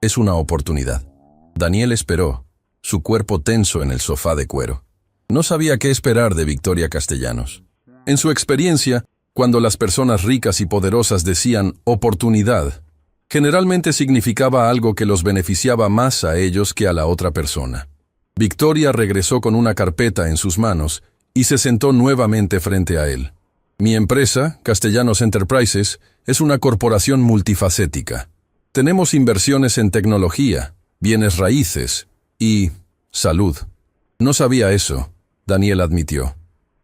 es una oportunidad. Daniel esperó, su cuerpo tenso en el sofá de cuero. No sabía qué esperar de Victoria Castellanos. En su experiencia, cuando las personas ricas y poderosas decían oportunidad, generalmente significaba algo que los beneficiaba más a ellos que a la otra persona. Victoria regresó con una carpeta en sus manos y se sentó nuevamente frente a él. Mi empresa, Castellanos Enterprises, es una corporación multifacética. Tenemos inversiones en tecnología, bienes raíces y salud. No sabía eso, Daniel admitió.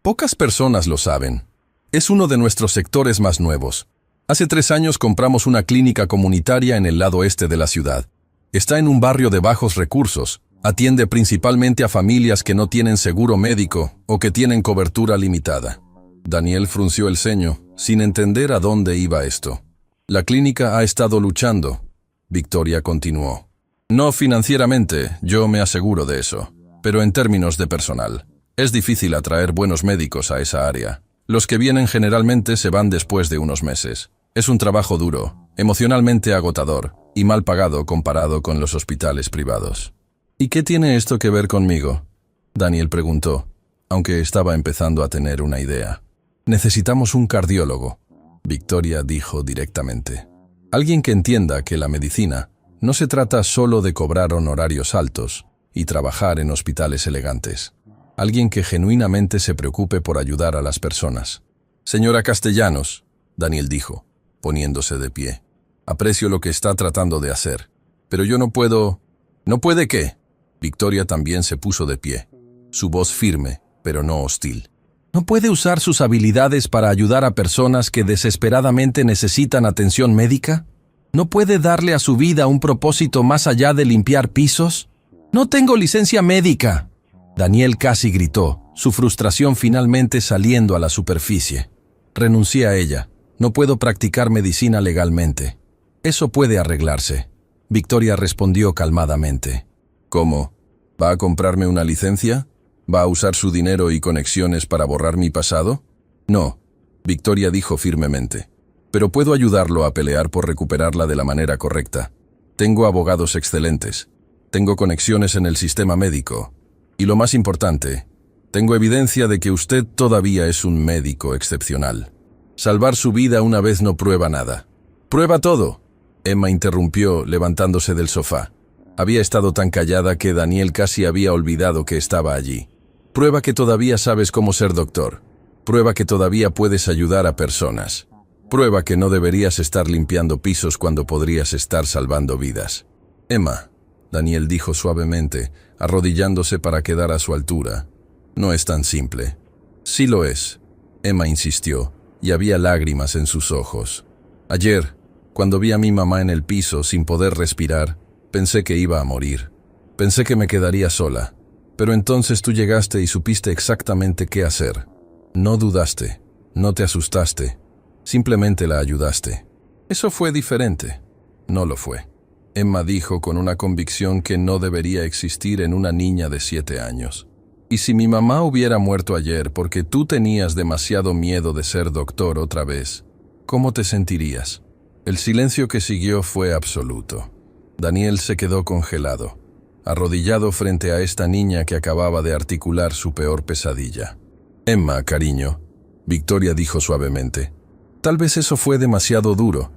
Pocas personas lo saben. Es uno de nuestros sectores más nuevos. Hace 3 años compramos una clínica comunitaria en el lado este de la ciudad. Está en un barrio de bajos recursos. Atiende principalmente a familias que no tienen seguro médico o que tienen cobertura limitada. Daniel frunció el ceño, sin entender a dónde iba esto. La clínica ha estado luchando. Victoria continuó. No financieramente, yo me aseguro de eso, pero en términos de personal. Es difícil atraer buenos médicos a esa área. Los que vienen generalmente se van después de unos meses. Es un trabajo duro, emocionalmente agotador y mal pagado comparado con los hospitales privados. ¿Y qué tiene esto que ver conmigo?, Daniel preguntó, aunque estaba empezando a tener una idea. Necesitamos un cardiólogo, Victoria dijo directamente. Alguien que entienda que la medicina no se trata solo de cobrar honorarios altos y trabajar en hospitales elegantes. Alguien que genuinamente se preocupe por ayudar a las personas. Señora Castellanos, Daniel dijo, poniéndose de pie. Aprecio lo que está tratando de hacer, pero yo no puedo... ¿No puede qué? Victoria también se puso de pie, su voz firme, pero no hostil. ¿No puede usar sus habilidades para ayudar a personas que desesperadamente necesitan atención médica? ¿No puede darle a su vida un propósito más allá de limpiar pisos? ¡No tengo licencia médica!, Daniel casi gritó, su frustración finalmente saliendo a la superficie. Renuncié a ella. No puedo practicar medicina legalmente. Eso puede arreglarse. Victoria respondió calmadamente. ¿Cómo? ¿Va a comprarme una licencia? ¿Va a usar su dinero y conexiones para borrar mi pasado? No, Victoria dijo firmemente. Pero puedo ayudarlo a pelear por recuperarla de la manera correcta. Tengo abogados excelentes. Tengo conexiones en el sistema médico. Y lo más importante, tengo evidencia de que usted todavía es un médico excepcional. Salvar su vida una vez no prueba nada. ¡Prueba todo!, Emma interrumpió, levantándose del sofá. Había estado tan callada que Daniel casi había olvidado que estaba allí. Prueba que todavía sabes cómo ser doctor. Prueba que todavía puedes ayudar a personas. Prueba que no deberías estar limpiando pisos cuando podrías estar salvando vidas. Emma, Daniel dijo suavemente, arrodillándose para quedar a su altura. No es tan simple. Sí lo es, Emma insistió, y había lágrimas en sus ojos. Ayer, cuando vi a mi mamá en el piso sin poder respirar, pensé que iba a morir. Pensé que me quedaría sola. Pero entonces tú llegaste y supiste exactamente qué hacer. No dudaste, no te asustaste, simplemente la ayudaste. Eso fue diferente. No lo fue, Emma dijo con una convicción que no debería existir en una niña de 7 años. Y si mi mamá hubiera muerto ayer porque tú tenías demasiado miedo de ser doctor otra vez, ¿cómo te sentirías? El silencio que siguió fue absoluto. Daniel se quedó congelado, arrodillado frente a esta niña que acababa de articular su peor pesadilla. Emma, cariño, Victoria dijo suavemente. Tal vez eso fue demasiado duro.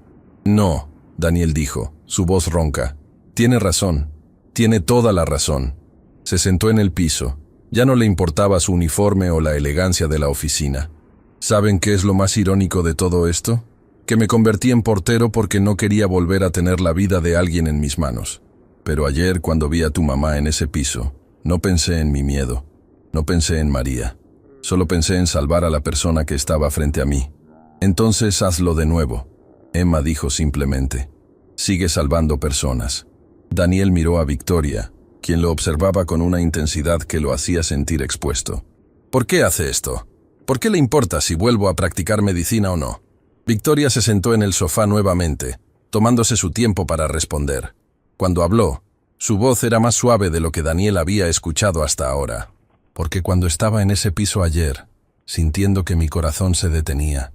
No, Daniel dijo, su voz ronca. Tiene razón, tiene toda la razón. Se sentó en el piso. Ya no le importaba su uniforme o la elegancia de la oficina. ¿Saben qué es lo más irónico de todo esto? Que me convertí en portero porque no quería volver a tener la vida de alguien en mis manos. Pero ayer, cuando vi a tu mamá en ese piso, no pensé en mi miedo. No pensé en María. Solo pensé en salvar a la persona que estaba frente a mí. Entonces hazlo de nuevo, Emma dijo simplemente. Sigue salvando personas. Daniel miró a Victoria, quien lo observaba con una intensidad que lo hacía sentir expuesto. ¿Por qué hace esto? ¿Por qué le importa si vuelvo a practicar medicina o no? Victoria se sentó en el sofá nuevamente, tomándose su tiempo para responder. Cuando habló, su voz era más suave de lo que Daniel había escuchado hasta ahora. Porque cuando estaba en ese piso ayer, sintiendo que mi corazón se detenía,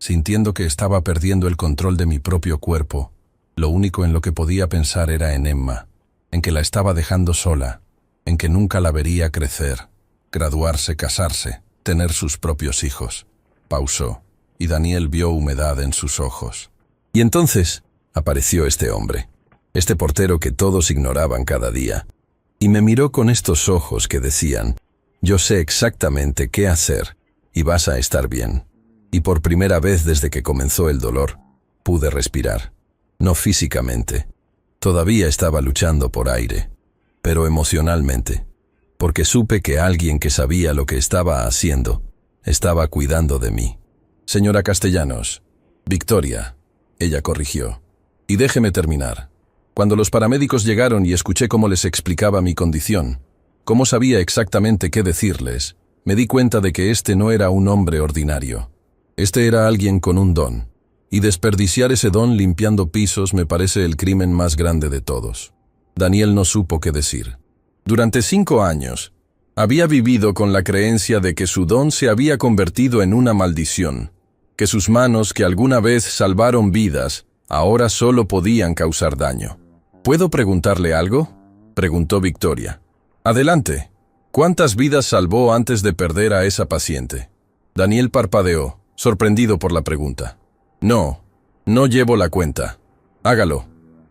sintiendo que estaba perdiendo el control de mi propio cuerpo. Lo único en lo que podía pensar era en Emma, en que la estaba dejando sola, en que nunca la vería crecer, graduarse, casarse, tener sus propios hijos. Pausó, y Daniel vio humedad en sus ojos. Y entonces apareció este hombre, este portero que todos ignoraban cada día, y me miró con estos ojos que decían: yo sé exactamente qué hacer, y vas a estar bien. Y por primera vez desde que comenzó el dolor, pude respirar. No físicamente. Todavía estaba luchando por aire, pero emocionalmente, porque supe que alguien que sabía lo que estaba haciendo, estaba cuidando de mí. Señora Castellanos, Victoria, ella corrigió. Y déjeme terminar. Cuando los paramédicos llegaron y escuché cómo les explicaba mi condición, cómo sabía exactamente qué decirles, me di cuenta de que este no era un hombre ordinario. Este era alguien con un don. Y desperdiciar ese don limpiando pisos me parece el crimen más grande de todos. Daniel no supo qué decir. Durante 5 años, había vivido con la creencia de que su don se había convertido en una maldición, que sus manos que alguna vez salvaron vidas, ahora solo podían causar daño. ¿Puedo preguntarle algo?, preguntó Victoria. Adelante. ¿Cuántas vidas salvó antes de perder a esa paciente? Daniel parpadeó, sorprendido por la pregunta. No llevo la cuenta. Hágalo.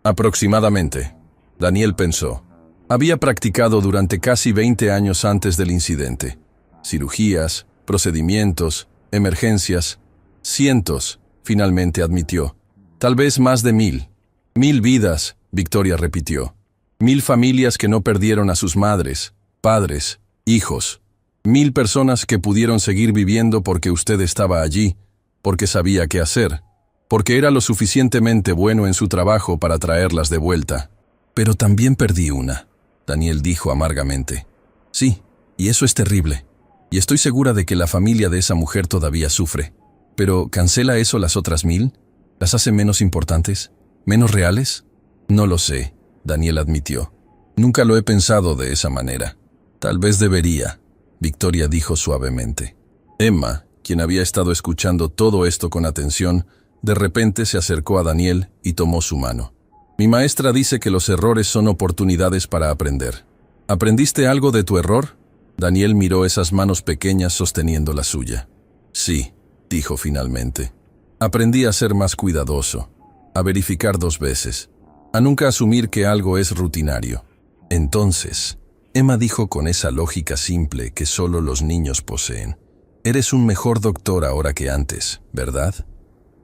Aproximadamente. Daniel pensó. Había practicado durante casi 20 años antes del incidente. Cirugías, procedimientos, emergencias. Cientos, finalmente admitió. Tal vez más de 1000. 1000 vidas, Victoria repitió. 1000 familias que no perdieron a sus madres, padres, hijos. 1000 personas que pudieron seguir viviendo porque usted estaba allí, porque sabía qué hacer, porque era lo suficientemente bueno en su trabajo para traerlas de vuelta. Pero también perdí una, Daniel dijo amargamente. Sí, y eso es terrible. Y estoy segura de que la familia de esa mujer todavía sufre. Pero ¿cancela eso las otras 1000? ¿Las hace menos importantes? ¿Menos reales? No lo sé, Daniel admitió. Nunca lo he pensado de esa manera. Tal vez debería, Victoria dijo suavemente. Emma, quien había estado escuchando todo esto con atención, de repente se acercó a Daniel y tomó su mano. Mi maestra dice que los errores son oportunidades para aprender. ¿Aprendiste algo de tu error? Daniel miró esas manos pequeñas sosteniendo la suya. Sí, dijo finalmente. Aprendí a ser más cuidadoso, a verificar 2 veces, a nunca asumir que algo es rutinario. Entonces, Emma dijo con esa lógica simple que solo los niños poseen. Eres un mejor doctor ahora que antes, ¿verdad?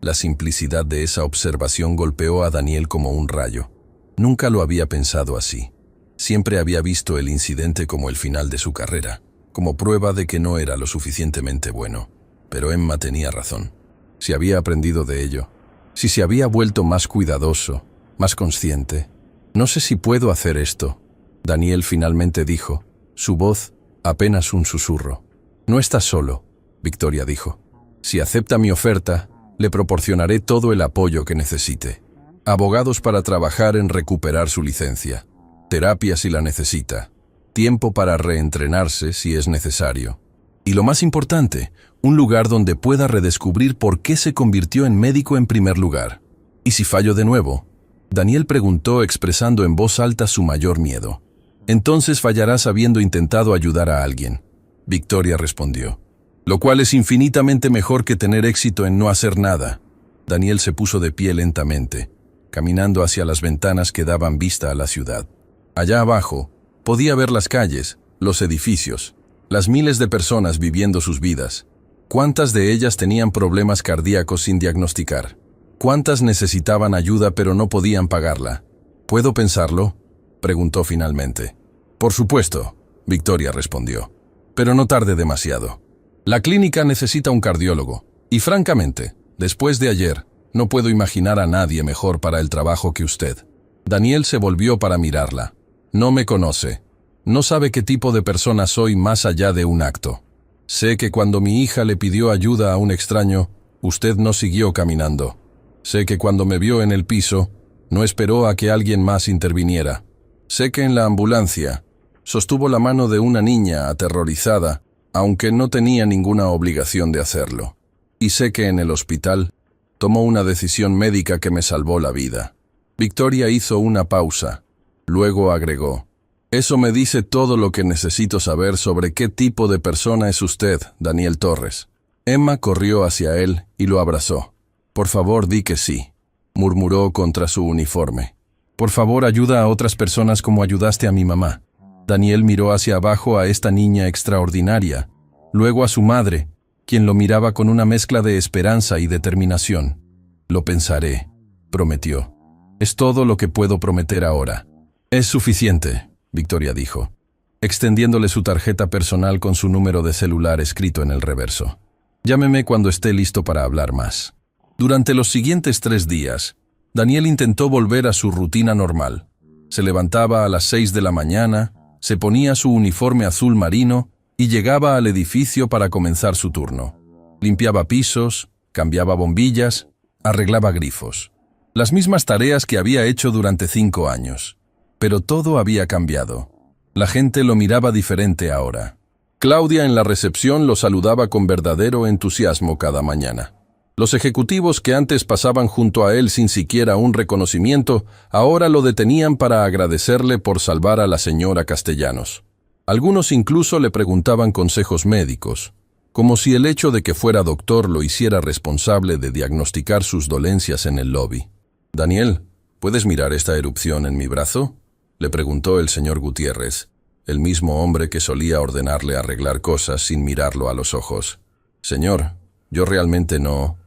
La simplicidad de esa observación golpeó a Daniel como un rayo. Nunca lo había pensado así. Siempre había visto el incidente como el final de su carrera, como prueba de que no era lo suficientemente bueno. Pero Emma tenía razón. Si había aprendido de ello, si se había vuelto más cuidadoso, más consciente. No sé si puedo hacer esto, Daniel finalmente dijo, su voz apenas un susurro. No estás solo, Victoria dijo. Si acepta mi oferta, le proporcionaré todo el apoyo que necesite. Abogados para trabajar en recuperar su licencia. Terapia si la necesita. Tiempo para reentrenarse si es necesario. Y lo más importante, un lugar donde pueda redescubrir por qué se convirtió en médico en primer lugar. ¿Y si fallo de nuevo? Daniel preguntó expresando en voz alta su mayor miedo. Entonces fallarás habiendo intentado ayudar a alguien. Victoria respondió. Lo cual es infinitamente mejor que tener éxito en no hacer nada. Daniel se puso de pie lentamente, caminando hacia las ventanas que daban vista a la ciudad. Allá abajo, podía ver las calles, los edificios, las miles de personas viviendo sus vidas. ¿Cuántas de ellas tenían problemas cardíacos sin diagnosticar? ¿Cuántas necesitaban ayuda pero no podían pagarla? ¿Puedo pensarlo?, preguntó finalmente. Por supuesto, Victoria respondió. Pero no tarde demasiado. La clínica necesita un cardiólogo, y francamente, después de ayer, no puedo imaginar a nadie mejor para el trabajo que usted. Daniel se volvió para mirarla. No me conoce. No sabe qué tipo de persona soy más allá de un acto. Sé que cuando mi hija le pidió ayuda a un extraño, usted no siguió caminando. Sé que cuando me vio en el piso, no esperó a que alguien más interviniera. Sé que en la ambulancia, sostuvo la mano de una niña aterrorizada, aunque no tenía ninguna obligación de hacerlo. Y sé que en el hospital tomó una decisión médica que me salvó la vida. Victoria hizo una pausa. Luego agregó: eso me dice todo lo que necesito saber sobre qué tipo de persona es usted, Daniel Torres. Emma corrió hacia él y lo abrazó. Por favor, di que sí, murmuró contra su uniforme. Por favor, ayuda a otras personas como ayudaste a mi mamá. Daniel miró hacia abajo a esta niña extraordinaria, luego a su madre, quien lo miraba con una mezcla de esperanza y determinación. Lo pensaré, prometió. Es todo lo que puedo prometer ahora. Es suficiente, Victoria dijo, extendiéndole su tarjeta personal con su número de celular escrito en el reverso. Llámeme cuando esté listo para hablar más. Durante los siguientes 3 días, Daniel intentó volver a su rutina normal. Se levantaba a las 6 de la mañana, se ponía su uniforme azul marino y llegaba al edificio para comenzar su turno. Limpiaba pisos, cambiaba bombillas, arreglaba grifos. Las mismas tareas que había hecho durante 5 años. Pero todo había cambiado. La gente lo miraba diferente ahora. Claudia en la recepción lo saludaba con verdadero entusiasmo cada mañana. Los ejecutivos que antes pasaban junto a él sin siquiera un reconocimiento, ahora lo detenían para agradecerle por salvar a la señora Castellanos. Algunos incluso le preguntaban consejos médicos, como si el hecho de que fuera doctor lo hiciera responsable de diagnosticar sus dolencias en el lobby. «Daniel, ¿puedes mirar esta erupción en mi brazo?», le preguntó el señor Gutiérrez, el mismo hombre que solía ordenarle arreglar cosas sin mirarlo a los ojos. «Señor, yo realmente no...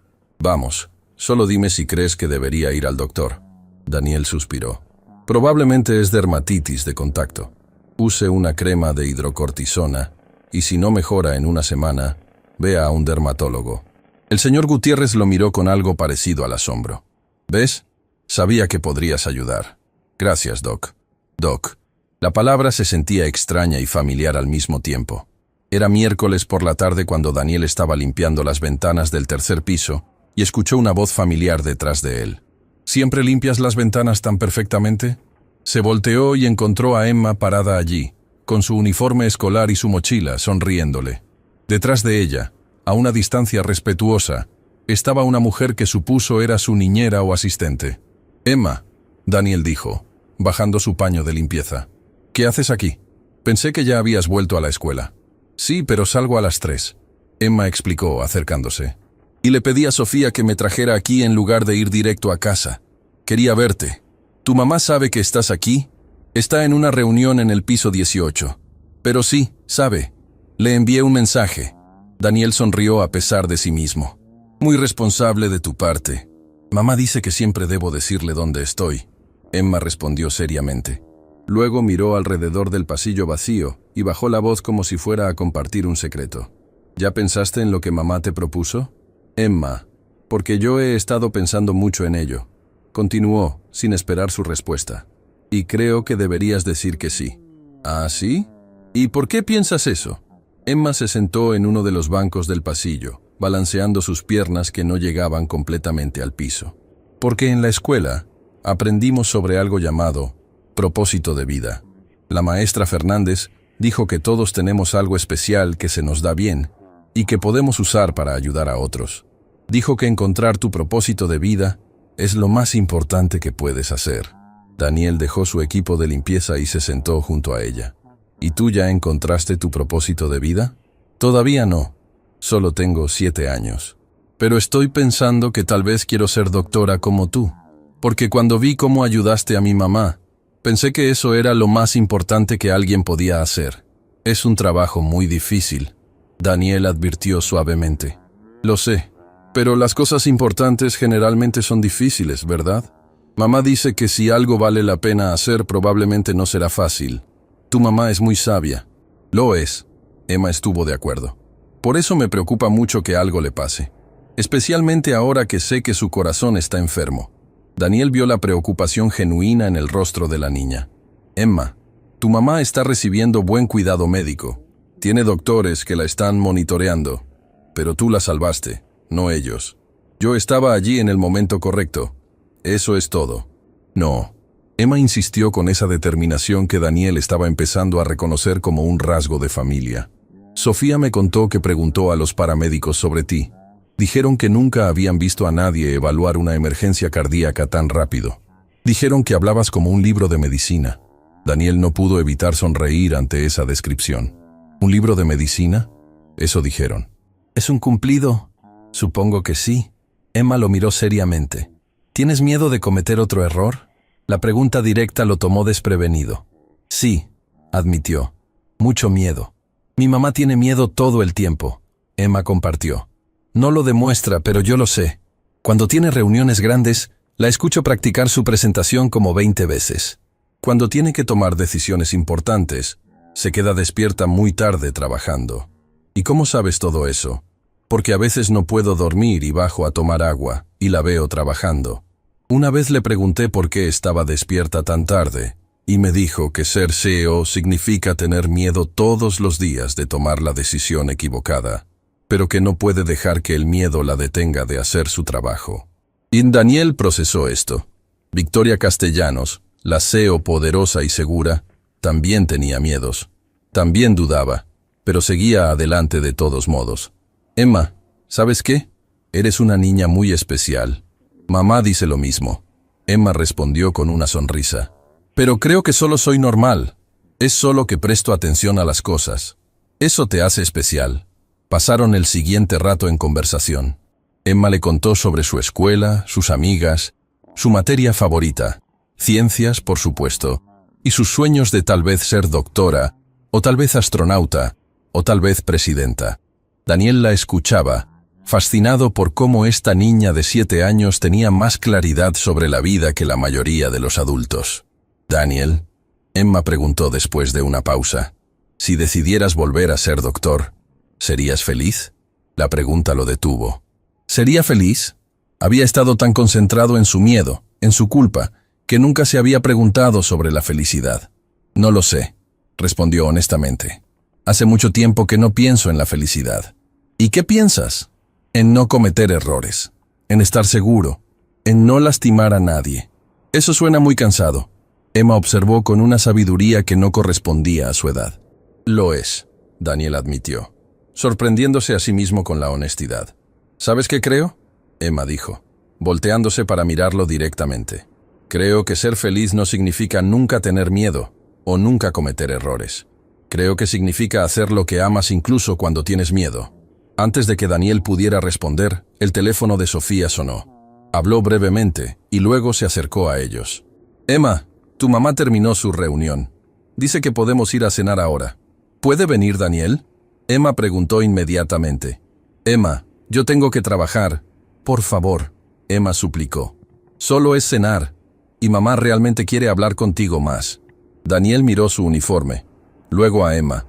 Vamos, solo dime si crees que debería ir al doctor». Daniel suspiró. «Probablemente es dermatitis de contacto. Use una crema de hidrocortisona y si no mejora en una semana, vea a un dermatólogo». El señor Gutiérrez lo miró con algo parecido al asombro. «¿Ves? Sabía que podrías ayudar. Gracias, Doc». Doc. La palabra se sentía extraña y familiar al mismo tiempo. Era miércoles por la tarde cuando Daniel estaba limpiando las ventanas del 3er piso y escuchó una voz familiar detrás de él. «¿Siempre limpias las ventanas tan perfectamente?». Se volteó y encontró a Emma parada allí, con su uniforme escolar y su mochila, sonriéndole. Detrás de ella, a una distancia respetuosa, estaba una mujer que supuso era su niñera o asistente. «Emma», Daniel dijo, bajando su paño de limpieza. «¿Qué haces aquí? Pensé que ya habías vuelto a la escuela». «Sí, pero salgo a las 3», Emma explicó, acercándose. «Y le pedí a Sofía que me trajera aquí en lugar de ir directo a casa. Quería verte. ¿Tu mamá sabe que estás aquí? Está en una reunión en el piso 18. Pero sí, sabe. Le envié un mensaje». Daniel sonrió a pesar de sí mismo. «Muy responsable de tu parte. Mamá dice que siempre debo decirle dónde estoy». Emma respondió seriamente. Luego miró alrededor del pasillo vacío y bajó la voz como si fuera a compartir un secreto. «¿Ya pensaste en lo que mamá te propuso?». «Emma, porque yo he estado pensando mucho en ello», continuó, sin esperar su respuesta. «Y creo que deberías decir que sí». «¿Ah, sí? ¿Y por qué piensas eso?». Emma se sentó en uno de los bancos del pasillo, balanceando sus piernas que no llegaban completamente al piso. «Porque en la escuela aprendimos sobre algo llamado propósito de vida. La maestra Fernández dijo que todos tenemos algo especial que se nos da bien y que podemos usar para ayudar a otros. Dijo que encontrar tu propósito de vida es lo más importante que puedes hacer». Daniel dejó su equipo de limpieza y se sentó junto a ella. «¿Y tú ya encontraste tu propósito de vida?». «Todavía no. Solo tengo 7 años. Pero estoy pensando que tal vez quiero ser doctora como tú. Porque cuando vi cómo ayudaste a mi mamá, pensé que eso era lo más importante que alguien podía hacer. Es un trabajo muy difícil», Daniel advirtió suavemente. «Lo sé, pero las cosas importantes generalmente son difíciles, ¿verdad? Mamá dice que si algo vale la pena hacer, probablemente no será fácil. Tu mamá es muy sabia». «Lo es», Emma estuvo de acuerdo. «Por eso me preocupa mucho que algo le pase. Especialmente ahora que sé que su corazón está enfermo». Daniel vio la preocupación genuina en el rostro de la niña. «Emma, tu mamá está recibiendo buen cuidado médico. Tiene doctores que la están monitoreando. Pero tú la salvaste, no ellos. Yo estaba allí en el momento correcto. Eso es todo». «No». Emma insistió con esa determinación que Daniel estaba empezando a reconocer como un rasgo de familia. «Sofía me contó que preguntó a los paramédicos sobre ti. Dijeron que nunca habían visto a nadie evaluar una emergencia cardíaca tan rápido. Dijeron que hablabas como un libro de medicina. Daniel no pudo evitar sonreír ante esa descripción. ¿Un libro de medicina? Eso dijeron. ¿Es un cumplido? Supongo que sí. Emma lo miró seriamente. ¿Tienes miedo de cometer otro error? La pregunta directa lo tomó desprevenido. Sí, admitió. Mucho miedo. Mi mamá tiene miedo todo el tiempo. Emma compartió. No lo demuestra, pero yo lo sé. Cuando tiene reuniones grandes, la escucho practicar su presentación como 20 veces. Cuando tiene que tomar decisiones importantes, se queda despierta muy tarde trabajando. ¿Y cómo sabes todo eso? Porque a veces no puedo dormir y bajo a tomar agua, y la veo trabajando. Una vez le pregunté por qué estaba despierta tan tarde, y me dijo que ser CEO significa tener miedo todos los días de tomar la decisión equivocada, pero que no puede dejar que el miedo la detenga de hacer su trabajo. Y Daniel procesó esto. Victoria Castellanos, la CEO poderosa y segura, también tenía miedos. También dudaba, pero seguía adelante de todos modos. Emma, ¿sabes qué? Eres una niña muy especial. Mamá dice lo mismo. Emma respondió con una sonrisa. Pero creo que solo soy normal. Es solo que presto atención a las cosas. Eso te hace especial. Pasaron el siguiente rato en conversación. Emma le contó sobre su escuela, sus amigas, su materia favorita, ciencias, por supuesto, y sus sueños de tal vez ser doctora, o tal vez astronauta, o tal vez presidenta. Daniel la escuchaba, fascinado por cómo esta niña de 7 años tenía más claridad sobre la vida que la mayoría de los adultos. Daniel, Emma preguntó después de una pausa, si decidieras volver a ser doctor, ¿serías feliz? La pregunta lo detuvo. ¿Sería feliz? Había estado tan concentrado en su miedo, en su culpa, que nunca se había preguntado sobre la felicidad. No lo sé, respondió honestamente. Hace mucho tiempo que no pienso en la felicidad. ¿Y qué piensas? En no cometer errores, en estar seguro, en no lastimar a nadie. Eso suena muy cansado. Emma observó con una sabiduría que no correspondía a su edad. Lo es, Daniel admitió, sorprendiéndose a sí mismo con la honestidad. ¿Sabes qué creo? Emma dijo, volteándose para mirarlo directamente. Creo que ser feliz no significa nunca tener miedo o nunca cometer errores. Creo que significa hacer lo que amas incluso cuando tienes miedo. Antes de que Daniel pudiera responder, el teléfono de Sofía sonó. Habló brevemente y luego se acercó a ellos. Emma, tu mamá terminó su reunión. Dice que podemos ir a cenar ahora. ¿Puede venir Daniel? Emma preguntó inmediatamente. Emma, yo tengo que trabajar. Por favor, Emma suplicó. Solo es cenar, y mamá realmente quiere hablar contigo más. Daniel miró su uniforme, luego a Emma,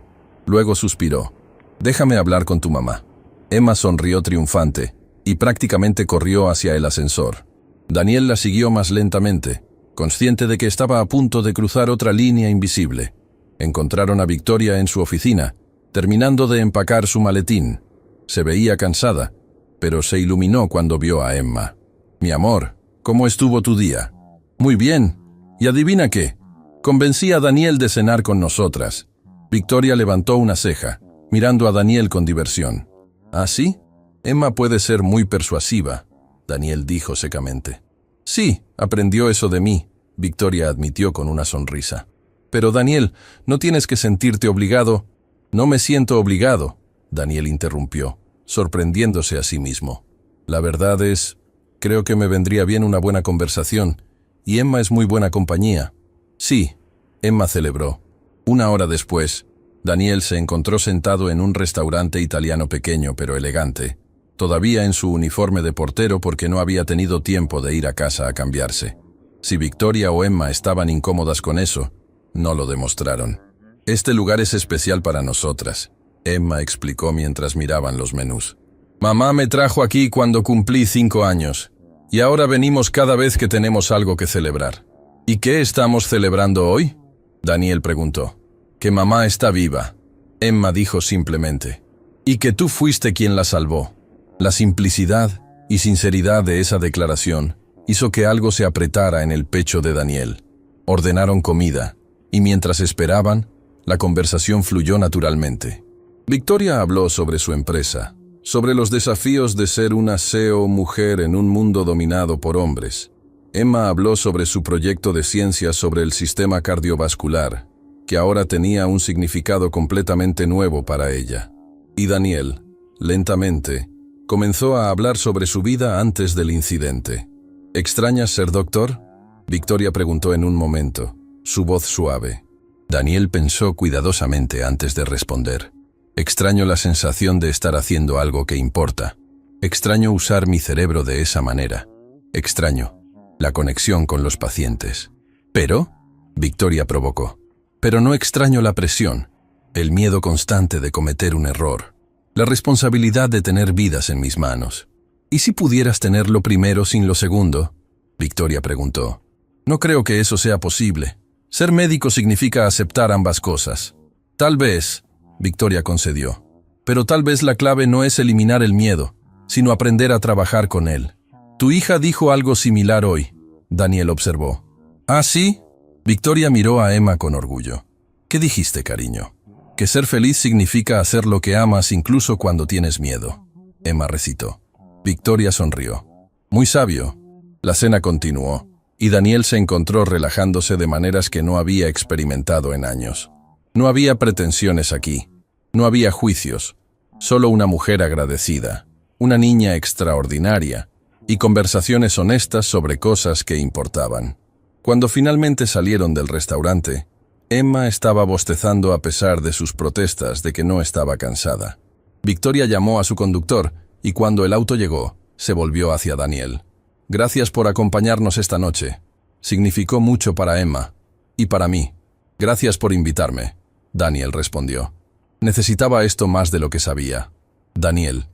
luego suspiró. Déjame hablar con tu mamá. Emma sonrió triunfante, y prácticamente corrió hacia el ascensor. Daniel la siguió más lentamente, consciente de que estaba a punto de cruzar otra línea invisible. Encontraron a Victoria en su oficina, terminando de empacar su maletín. Se veía cansada, pero se iluminó cuando vio a Emma. Mi amor, ¿cómo estuvo tu día? Muy bien. ¿Y adivina qué? Convencí a Daniel de cenar con nosotras. Victoria levantó una ceja, mirando a Daniel con diversión. ¿Ah, sí? Emma puede ser muy persuasiva, Daniel dijo secamente. Sí, aprendió eso de mí, Victoria admitió con una sonrisa. Pero Daniel, no tienes que sentirte obligado. No me siento obligado, Daniel interrumpió, sorprendiéndose a sí mismo. La verdad es, creo que me vendría bien una buena conversación, y Emma es muy buena compañía. Sí, Emma celebró. Una hora después, Daniel se encontró sentado en un restaurante italiano pequeño pero elegante, todavía en su uniforme de portero porque no había tenido tiempo de ir a casa a cambiarse. Si Victoria o Emma estaban incómodas con eso, no lo demostraron. Este lugar es especial para nosotras, Emma explicó mientras miraban los menús. Mamá me trajo aquí cuando cumplí 5 años, y ahora venimos cada vez que tenemos algo que celebrar. ¿Y qué estamos celebrando hoy? Daniel preguntó. Que mamá está viva, Emma dijo simplemente. Y que tú fuiste quien la salvó. La simplicidad y sinceridad de esa declaración hizo que algo se apretara en el pecho de Daniel. Ordenaron comida, y mientras esperaban, la conversación fluyó naturalmente. Victoria habló sobre su empresa, sobre los desafíos de ser una CEO mujer en un mundo dominado por hombres. Emma habló sobre su proyecto de ciencia sobre el sistema cardiovascular, que ahora tenía un significado completamente nuevo para ella. Y Daniel, lentamente, comenzó a hablar sobre su vida antes del incidente. ¿Extrañas ser doctor?, Victoria preguntó en un momento, su voz suave. Daniel pensó cuidadosamente antes de responder. Extraño la sensación de estar haciendo algo que importa. Extraño usar mi cerebro de esa manera. Extraño la conexión con los pacientes. Pero, Victoria provocó, pero no extraño la presión, el miedo constante de cometer un error, la responsabilidad de tener vidas en mis manos. ¿Y si pudieras tener lo primero sin lo segundo?, Victoria preguntó. No creo que eso sea posible. Ser médico significa aceptar ambas cosas. Tal vez, Victoria concedió, pero tal vez la clave no es eliminar el miedo, sino aprender a trabajar con él. Tu hija dijo algo similar hoy, Daniel observó. ¿Ah, sí? Victoria miró a Emma con orgullo. ¿Qué dijiste, cariño? Que ser feliz significa hacer lo que amas incluso cuando tienes miedo. Emma recitó. Victoria sonrió. Muy sabio. La cena continuó, y Daniel se encontró relajándose de maneras que no había experimentado en años. No había pretensiones aquí, no había juicios, solo una mujer agradecida, una niña extraordinaria, y conversaciones honestas sobre cosas que importaban. Cuando finalmente salieron del restaurante, Emma estaba bostezando a pesar de sus protestas de que no estaba cansada. Victoria llamó a su conductor, y cuando el auto llegó, se volvió hacia Daniel. Gracias por acompañarnos esta noche. Significó mucho para Emma. Y para mí. Gracias por invitarme. Daniel respondió. Necesitaba esto más de lo que sabía. Daniel,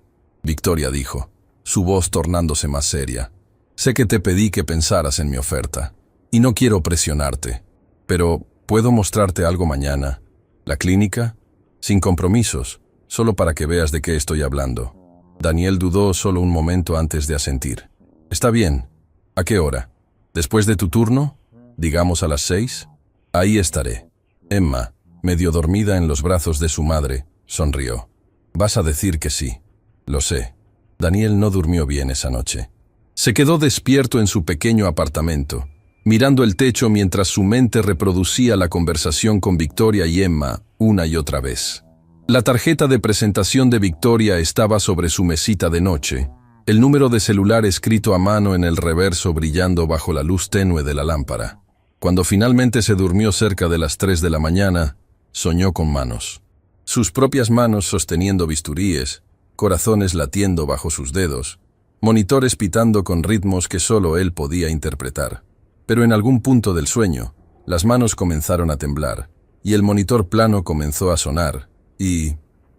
Victoria dijo, su voz tornándose más seria. Sé que te pedí que pensaras en mi oferta. Y no quiero presionarte. Pero, ¿puedo mostrarte algo mañana? ¿La clínica? Sin compromisos, solo para que veas de qué estoy hablando. Daniel dudó solo un momento antes de asentir. Está bien. ¿A qué hora? ¿Después de tu turno? ¿Digamos a las 6? Ahí estaré. Emma, medio dormida en los brazos de su madre, sonrió. Vas a decir que sí. Lo sé. Daniel no durmió bien esa noche. Se quedó despierto en su pequeño apartamento, mirando el techo mientras su mente reproducía la conversación con Victoria y Emma una y otra vez. La tarjeta de presentación de Victoria estaba sobre su mesita de noche, el número de celular escrito a mano en el reverso brillando bajo la luz tenue de la lámpara. Cuando finalmente se durmió cerca de las 3 de la mañana, soñó con manos. Sus propias manos sosteniendo bisturíes, corazones latiendo bajo sus dedos, monitores pitando con ritmos que solo él podía interpretar. Pero en algún punto del sueño, las manos comenzaron a temblar, y el monitor plano comenzó a sonar, y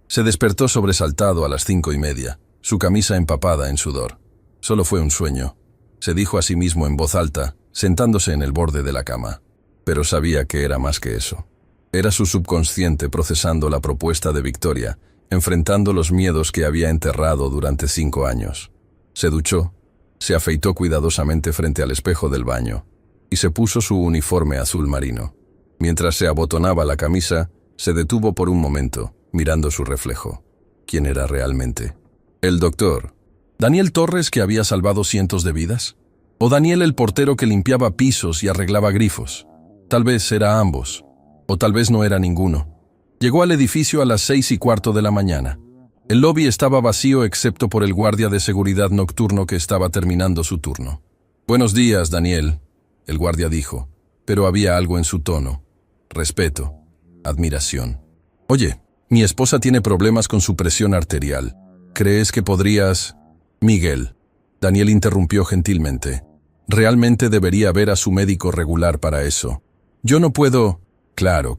se despertó sobresaltado a las 5:30. Su camisa empapada en sudor. Solo fue un sueño, se dijo a sí mismo en voz alta, sentándose en el borde de la cama. Pero sabía que era más que eso. Era su subconsciente procesando la propuesta de Victoria, enfrentando los miedos que había enterrado durante 5 años. Se duchó, se afeitó cuidadosamente frente al espejo del baño, y se puso su uniforme azul marino. Mientras se abotonaba la camisa, se detuvo por un momento, mirando su reflejo. ¿Quién era realmente? ¿El doctor Daniel Torres que había salvado cientos de vidas? ¿O Daniel el portero que limpiaba pisos y arreglaba grifos? Tal vez era ambos, o tal vez no era ninguno. Llegó al edificio a las 6:15 de la mañana. El lobby estaba vacío excepto por el guardia de seguridad nocturno que estaba terminando su turno. Buenos días, Daniel, el guardia dijo, pero había algo en su tono. Respeto, admiración. Oye, mi esposa tiene problemas con su presión arterial. ¿Crees que podrías...? Miguel. Daniel interrumpió gentilmente. Realmente debería ver a su médico regular para eso. Yo no puedo... Claro.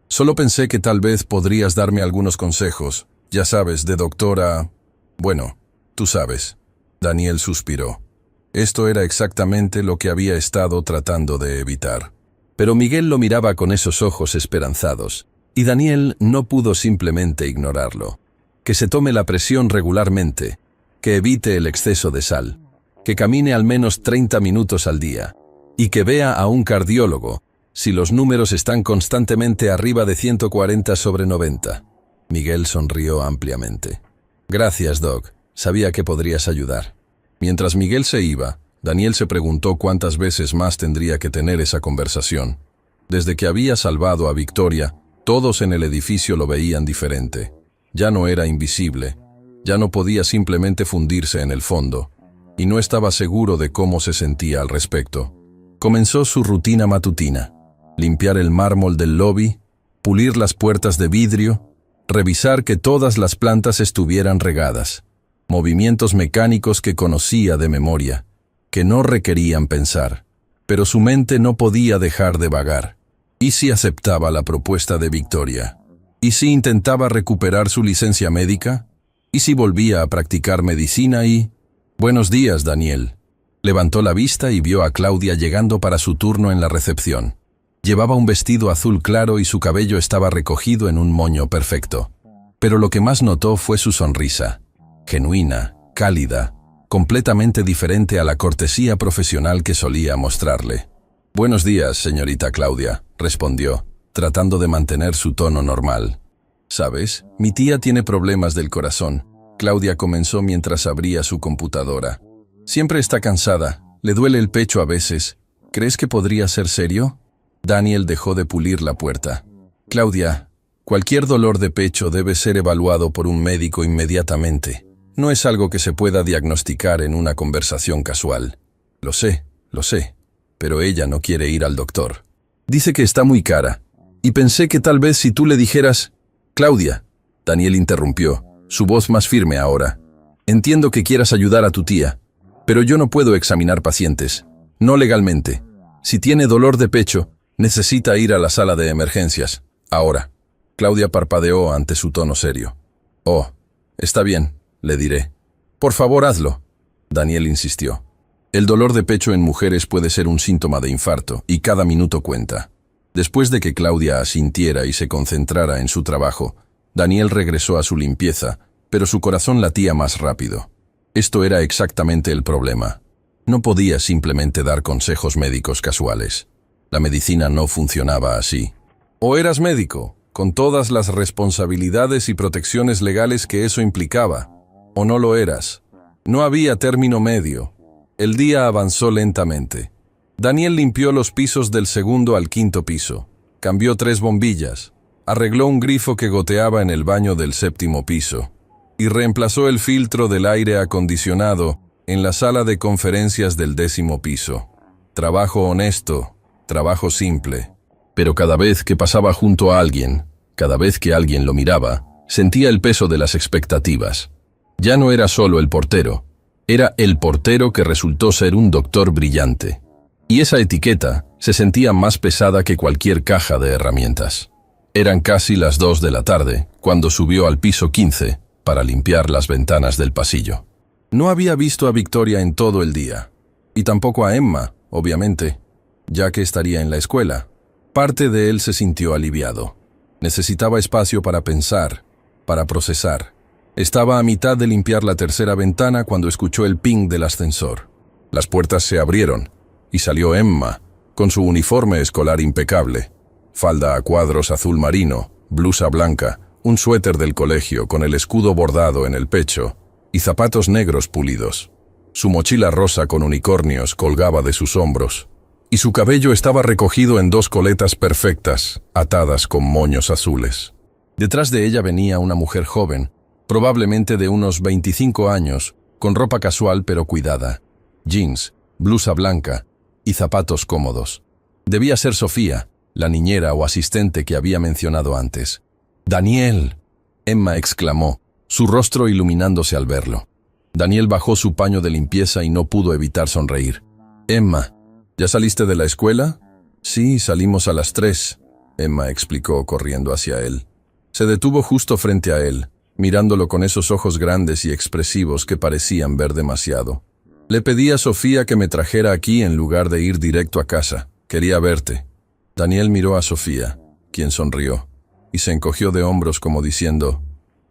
Solo pensé que tal vez podrías darme algunos consejos, ya sabes, de doctora... Bueno, tú sabes. Daniel suspiró. Esto era exactamente lo que había estado tratando de evitar. Pero Miguel lo miraba con esos ojos esperanzados, y Daniel no pudo simplemente ignorarlo. Que se tome la presión regularmente, que evite el exceso de sal, que camine al menos 30 minutos al día, y que vea a un cardiólogo si los números están constantemente arriba de 140/90. Miguel sonrió ampliamente. Gracias, Doc. Sabía que podrías ayudar. Mientras Miguel se iba, Daniel se preguntó cuántas veces más tendría que tener esa conversación. Desde que había salvado a Victoria, todos en el edificio lo veían diferente. Ya no era invisible, ya no podía simplemente fundirse en el fondo, y no estaba seguro de cómo se sentía al respecto. Comenzó su rutina matutina: limpiar el mármol del lobby, pulir las puertas de vidrio, revisar que todas las plantas estuvieran regadas. Movimientos mecánicos que conocía de memoria, que no requerían pensar, pero su mente no podía dejar de vagar. ¿Y si aceptaba la propuesta de Victoria? ¿Y si intentaba recuperar su licencia médica? ¿Y si volvía a practicar medicina y... Buenos días, Daniel. Levantó la vista y vio a Claudia llegando para su turno en la recepción. Llevaba un vestido azul claro y su cabello estaba recogido en un moño perfecto. Pero lo que más notó fue su sonrisa. Genuina, cálida, completamente diferente a la cortesía profesional que solía mostrarle. Buenos días, señorita Claudia, respondió, tratando de mantener su tono normal. ¿Sabes? Mi tía tiene problemas del corazón. Claudia comenzó mientras abría su computadora. Siempre está cansada, le duele el pecho a veces. ¿Crees que podría ser serio? Daniel dejó de pulir la puerta. Claudia, cualquier dolor de pecho debe ser evaluado por un médico inmediatamente. No es algo que se pueda diagnosticar en una conversación casual. Lo sé, pero ella no quiere ir al doctor. Dice que está muy cara, y pensé que tal vez si tú le dijeras... Claudia, Daniel interrumpió, su voz más firme ahora. Entiendo que quieras ayudar a tu tía, pero yo no puedo examinar pacientes, no legalmente. Si tiene dolor de pecho, necesita ir a la sala de emergencias, ahora. Claudia parpadeó ante su tono serio. Oh, está bien, le diré. Por favor, hazlo. Daniel insistió. El dolor de pecho en mujeres puede ser un síntoma de infarto, y cada minuto cuenta. Después de que Claudia asintiera y se concentrara en su trabajo, Daniel regresó a su limpieza, pero su corazón latía más rápido. Esto era exactamente el problema. No podía simplemente dar consejos médicos casuales. La medicina no funcionaba así. O eras médico, con todas las responsabilidades y protecciones legales que eso implicaba, o no lo eras. No había término medio. El día avanzó lentamente. Daniel limpió los pisos del segundo al quinto piso, cambió 3 bombillas, arregló un grifo que goteaba en el baño del séptimo piso y reemplazó el filtro del aire acondicionado en la sala de conferencias del 10º piso. Trabajo honesto, trabajo simple. Pero cada vez que pasaba junto a alguien, cada vez que alguien lo miraba, sentía el peso de las expectativas. Ya no era solo el portero, era el portero que resultó ser un doctor brillante. Y esa etiqueta se sentía más pesada que cualquier caja de herramientas. Eran casi las 2 de la tarde, cuando subió al piso 15 para limpiar las ventanas del pasillo. No había visto a Victoria en todo el día, y tampoco a Emma, obviamente, ya que estaría en la escuela. Parte de él se sintió aliviado. Necesitaba espacio para pensar, para procesar. Estaba a mitad de limpiar la tercera ventana cuando escuchó el ping del ascensor. Las puertas se abrieron, y salió Emma, con su uniforme escolar impecable. Falda a cuadros azul marino, blusa blanca, un suéter del colegio con el escudo bordado en el pecho, y zapatos negros pulidos. Su mochila rosa con unicornios colgaba de sus hombros, y su cabello estaba recogido en 2 coletas perfectas, atadas con moños azules. Detrás de ella venía una mujer joven, probablemente de unos 25 años, con ropa casual pero cuidada, jeans, blusa blanca y zapatos cómodos. Debía ser Sofía, la niñera o asistente que había mencionado antes. «¡Daniel!», Emma exclamó, su rostro iluminándose al verlo. Daniel bajó su paño de limpieza y no pudo evitar sonreír. «Emma, ¿ya saliste de la escuela?». «Sí, salimos a las 3», Emma explicó corriendo hacia él. Se detuvo justo frente a él, mirándolo con esos ojos grandes y expresivos que parecían ver demasiado. «Le pedí a Sofía que me trajera aquí en lugar de ir directo a casa. Quería verte». Daniel miró a Sofía, quien sonrió, y se encogió de hombros como diciendo,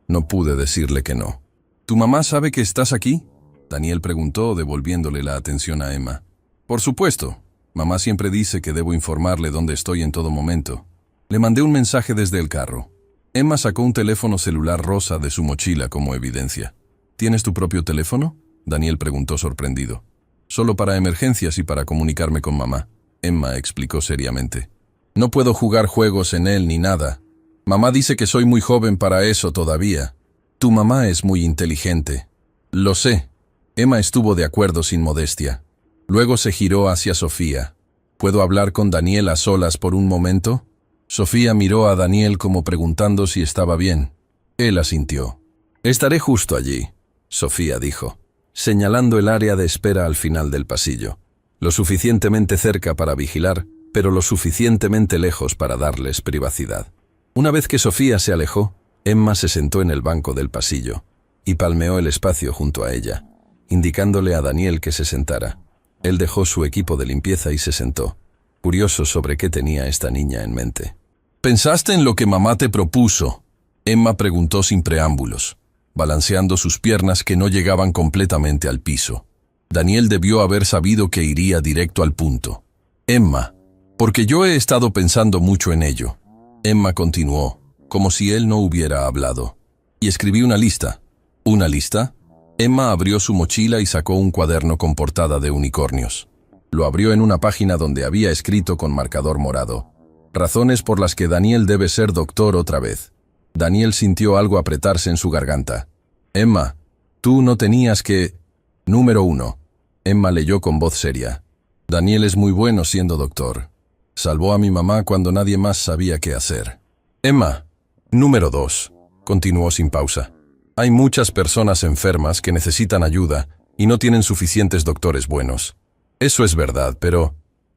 «No pude decirle que no». «¿Tu mamá sabe que estás aquí?», Daniel preguntó, devolviéndole la atención a Emma. «Por supuesto. Mamá siempre dice que debo informarle dónde estoy en todo momento. Le mandé un mensaje desde el carro». Emma sacó un teléfono celular rosa de su mochila como evidencia. ¿Tienes tu propio teléfono? Daniel preguntó sorprendido. Solo para emergencias y para comunicarme con mamá, Emma explicó seriamente. No puedo jugar juegos en él ni nada. Mamá dice que soy muy joven para eso todavía. Tu mamá es muy inteligente. Lo sé. Emma estuvo de acuerdo sin modestia. Luego se giró hacia Sofía. ¿Puedo hablar con Daniel a solas por un momento? Sofía miró a Daniel como preguntando si estaba bien. Él asintió. Estaré justo allí, Sofía dijo, señalando el área de espera al final del pasillo. Lo suficientemente cerca para vigilar, pero lo suficientemente lejos para darles privacidad. Una vez que Sofía se alejó, Emma se sentó en el banco del pasillo y palmeó el espacio junto a ella, indicándole a Daniel que se sentara. Él dejó su equipo de limpieza y se sentó, curioso sobre qué tenía esta niña en mente. ¿Pensaste en lo que mamá te propuso? Emma preguntó sin preámbulos, balanceando sus piernas que no llegaban completamente al piso. Daniel debió haber sabido que iría directo al punto. Emma, porque yo he estado pensando mucho en ello. Emma continuó, como si él no hubiera hablado. Y escribí una lista. ¿Una lista? Emma abrió su mochila y sacó un cuaderno con portada de unicornios. Lo abrió en una página donde había escrito con marcador morado: razones por las que Daniel debe ser doctor otra vez. Daniel sintió algo apretarse en su garganta. Emma, tú no tenías que... Número 1. Emma leyó con voz seria. Daniel es muy bueno siendo doctor. Salvó a mi mamá cuando nadie más sabía qué hacer. Emma. Número 2. Continuó sin pausa. Hay muchas personas enfermas que necesitan ayuda y no tienen suficientes doctores buenos. Eso es verdad, pero...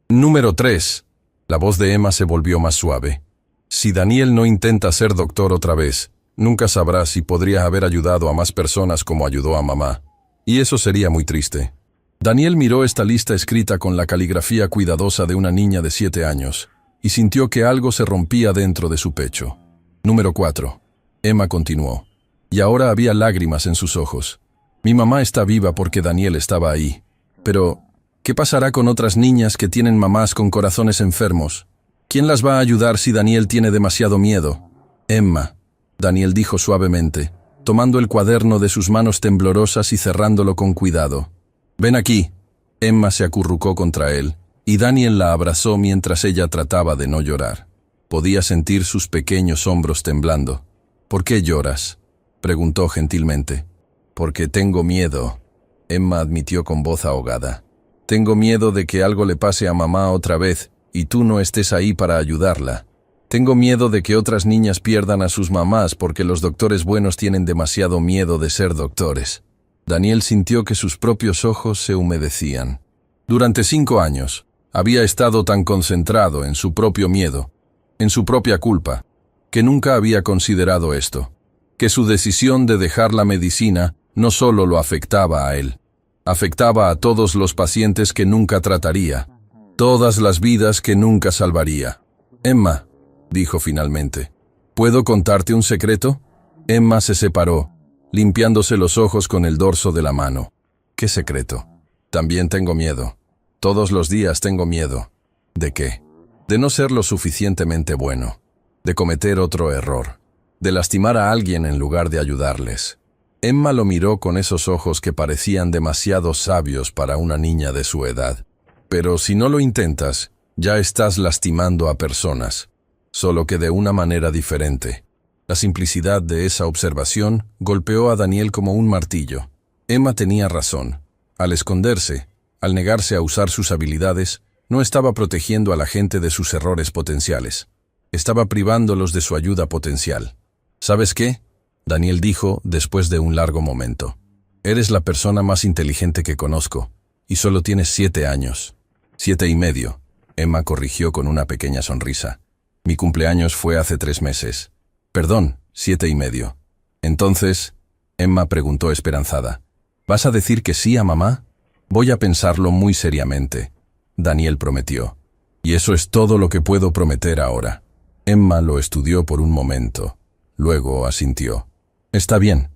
Número 3. La voz de Emma se volvió más suave. Si Daniel no intenta ser doctor otra vez, nunca sabrá si podría haber ayudado a más personas como ayudó a mamá. Y eso sería muy triste. Daniel miró esta lista escrita con la caligrafía cuidadosa de una niña de 7 años y sintió que algo se rompía dentro de su pecho. Número 4. Emma continuó. Y ahora había lágrimas en sus ojos. Mi mamá está viva porque Daniel estaba ahí. Pero, ¿qué pasará con otras niñas que tienen mamás con corazones enfermos? ¿Quién las va a ayudar si Daniel tiene demasiado miedo? Emma, Daniel dijo suavemente, tomando el cuaderno de sus manos temblorosas y cerrándolo con cuidado. Ven aquí. Emma se acurrucó contra él, y Daniel la abrazó mientras ella trataba de no llorar. Podía sentir sus pequeños hombros temblando. ¿Por qué lloras?, preguntó gentilmente. Porque tengo miedo, Emma admitió con voz ahogada. Tengo miedo de que algo le pase a mamá otra vez y tú no estés ahí para ayudarla. Tengo miedo de que otras niñas pierdan a sus mamás porque los doctores buenos tienen demasiado miedo de ser doctores. Daniel sintió que sus propios ojos se humedecían. Durante 5 años, había estado tan concentrado en su propio miedo, en su propia culpa, que nunca había considerado esto, que su decisión de dejar la medicina no solo lo afectaba a él, afectaba a todos los pacientes que nunca trataría, todas las vidas que nunca salvaría. Emma, dijo finalmente, ¿puedo contarte un secreto? Emma se separó, limpiándose los ojos con el dorso de la mano. ¿Qué secreto? También tengo miedo. Todos los días tengo miedo. ¿De qué? De no ser lo suficientemente bueno, de cometer otro error, de lastimar a alguien en lugar de ayudarles. Emma lo miró con esos ojos que parecían demasiado sabios para una niña de su edad. Pero si no lo intentas, ya estás lastimando a personas, solo que de una manera diferente. La simplicidad de esa observación golpeó a Daniel como un martillo. Emma tenía razón. Al esconderse, al negarse a usar sus habilidades, no estaba protegiendo a la gente de sus errores potenciales. Estaba privándolos de su ayuda potencial. ¿Sabes qué?, Daniel dijo después de un largo momento. Eres la persona más inteligente que conozco, y solo tienes 7 años. 7 y medio, Emma corrigió con una pequeña sonrisa. Mi cumpleaños fue hace 3 meses. Perdón, 7 y medio. Entonces, Emma preguntó esperanzada. ¿Vas a decir que sí a mamá? Voy a pensarlo muy seriamente, Daniel prometió. Y eso es todo lo que puedo prometer ahora. Emma lo estudió por un momento. Luego asintió. Está bien,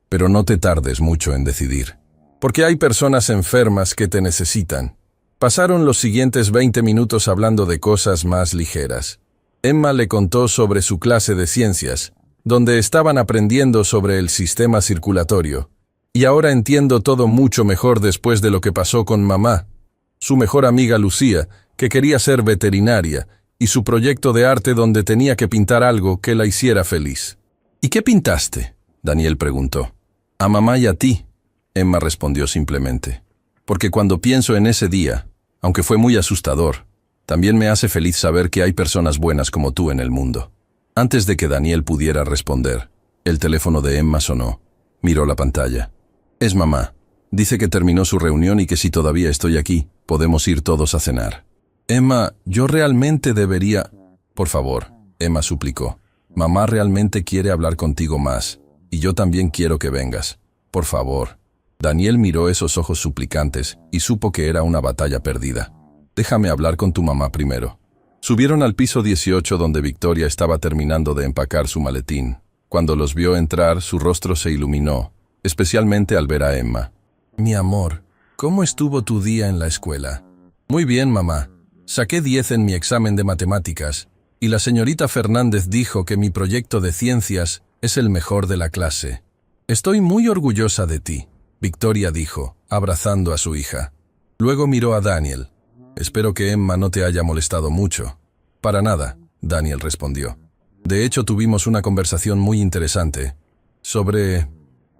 pero no te tardes mucho en decidir. Porque hay personas enfermas que te necesitan. Pasaron los siguientes 20 minutos hablando de cosas más ligeras. Emma le contó sobre su clase de ciencias donde estaban aprendiendo sobre el sistema circulatorio. Y ahora entiendo todo mucho mejor después de lo que pasó con mamá, su mejor amiga Lucía, que quería ser veterinaria, y su proyecto de arte donde tenía que pintar algo que la hiciera feliz. ¿Y qué pintaste?, Daniel preguntó. A mamá y a ti, Emma respondió simplemente. Porque cuando pienso en ese día, aunque fue muy asustador, también me hace feliz saber que hay personas buenas como tú en el mundo. Antes de que Daniel pudiera responder, el teléfono de Emma sonó. Miró la pantalla. Es mamá. Dice que terminó su reunión y que si todavía estoy aquí, podemos ir todos a cenar. Emma, yo realmente debería... Por favor, Emma suplicó. Mamá realmente quiere hablar contigo más, y yo también quiero que vengas. Por favor. Daniel miró esos ojos suplicantes y supo que era una batalla perdida. Déjame hablar con tu mamá primero. Subieron al piso 18 donde Victoria estaba terminando de empacar su maletín. Cuando los vio entrar, su rostro se iluminó, especialmente al ver a Emma. Mi amor, ¿cómo estuvo tu día en la escuela? Muy bien, mamá. Saqué 10 en mi examen de matemáticas, y la señorita Fernández dijo que mi proyecto de ciencias es el mejor de la clase. Estoy muy orgullosa de ti, Victoria dijo, abrazando a su hija. Luego miró a Daniel. Espero que Emma no te haya molestado mucho. Para nada, Daniel respondió. De hecho, tuvimos una conversación muy interesante. Sobre...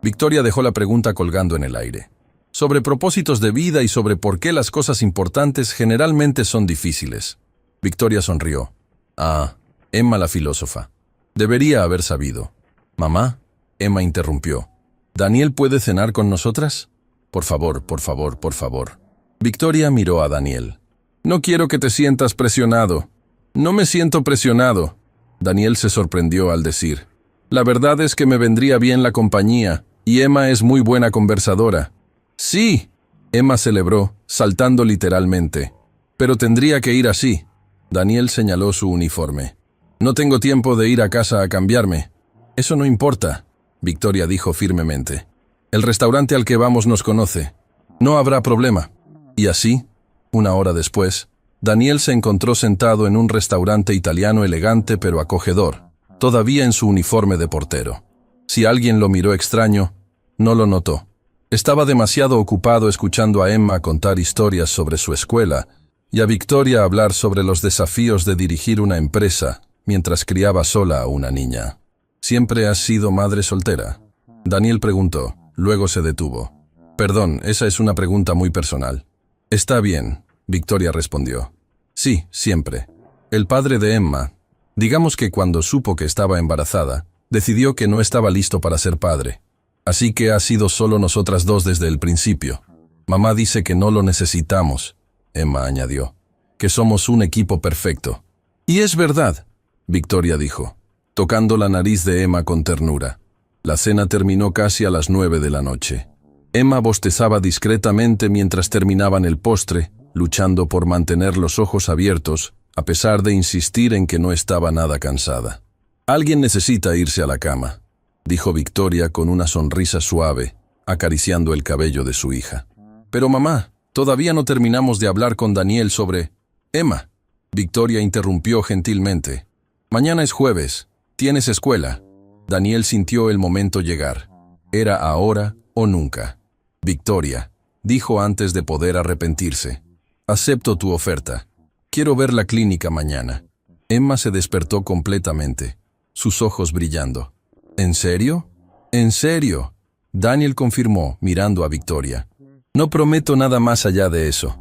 Victoria dejó la pregunta colgando en el aire. Sobre propósitos de vida y sobre por qué las cosas importantes generalmente son difíciles. Victoria sonrió. Ah, Emma la filósofa. Debería haber sabido. Mamá, Emma interrumpió. ¿Daniel puede cenar con nosotras? Por favor, por favor, por favor. Victoria miró a Daniel. No quiero que te sientas presionado. No me siento presionado. Daniel se sorprendió al decir. La verdad es que me vendría bien la compañía, y Emma es muy buena conversadora. Sí, Emma celebró, saltando literalmente. Pero tendría que ir así. Daniel señaló su uniforme. No tengo tiempo de ir a casa a cambiarme. Eso no importa, Victoria dijo firmemente. El restaurante al que vamos nos conoce. No habrá problema. Y así, una hora después, Daniel se encontró sentado en un restaurante italiano elegante pero acogedor, todavía en su uniforme de portero. Si alguien lo miró extraño, no lo notó. Estaba demasiado ocupado escuchando a Emma contar historias sobre su escuela y a Victoria hablar sobre los desafíos de dirigir una empresa mientras criaba sola a una niña. ¿Siempre has sido madre soltera?, Daniel preguntó, luego se detuvo. Perdón, esa es una pregunta muy personal. Está bien, Victoria respondió. Sí, siempre. El padre de Emma, digamos que cuando supo que estaba embarazada, decidió que no estaba listo para ser padre. Así que ha sido solo nosotras dos desde el principio. Mamá dice que no lo necesitamos, Emma añadió, que somos un equipo perfecto. Y es verdad, Victoria dijo, tocando la nariz de Emma con ternura. La cena terminó casi a las 9 de la noche. Emma bostezaba discretamente mientras terminaban el postre, luchando por mantener los ojos abiertos, a pesar de insistir en que no estaba nada cansada. Alguien necesita irse a la cama, dijo Victoria con una sonrisa suave, acariciando el cabello de su hija. Pero mamá, todavía no terminamos de hablar con Daniel sobre... Emma, Victoria interrumpió gentilmente. Mañana es jueves, tienes escuela. Daniel sintió el momento llegar. Era ahora o nunca. Victoria, dijo antes de poder arrepentirse. Acepto tu oferta. Quiero ver la clínica mañana. Emma se despertó completamente, sus ojos brillando. ¿En serio? ¿En serio? Daniel confirmó, mirando a Victoria. No prometo nada más allá de eso,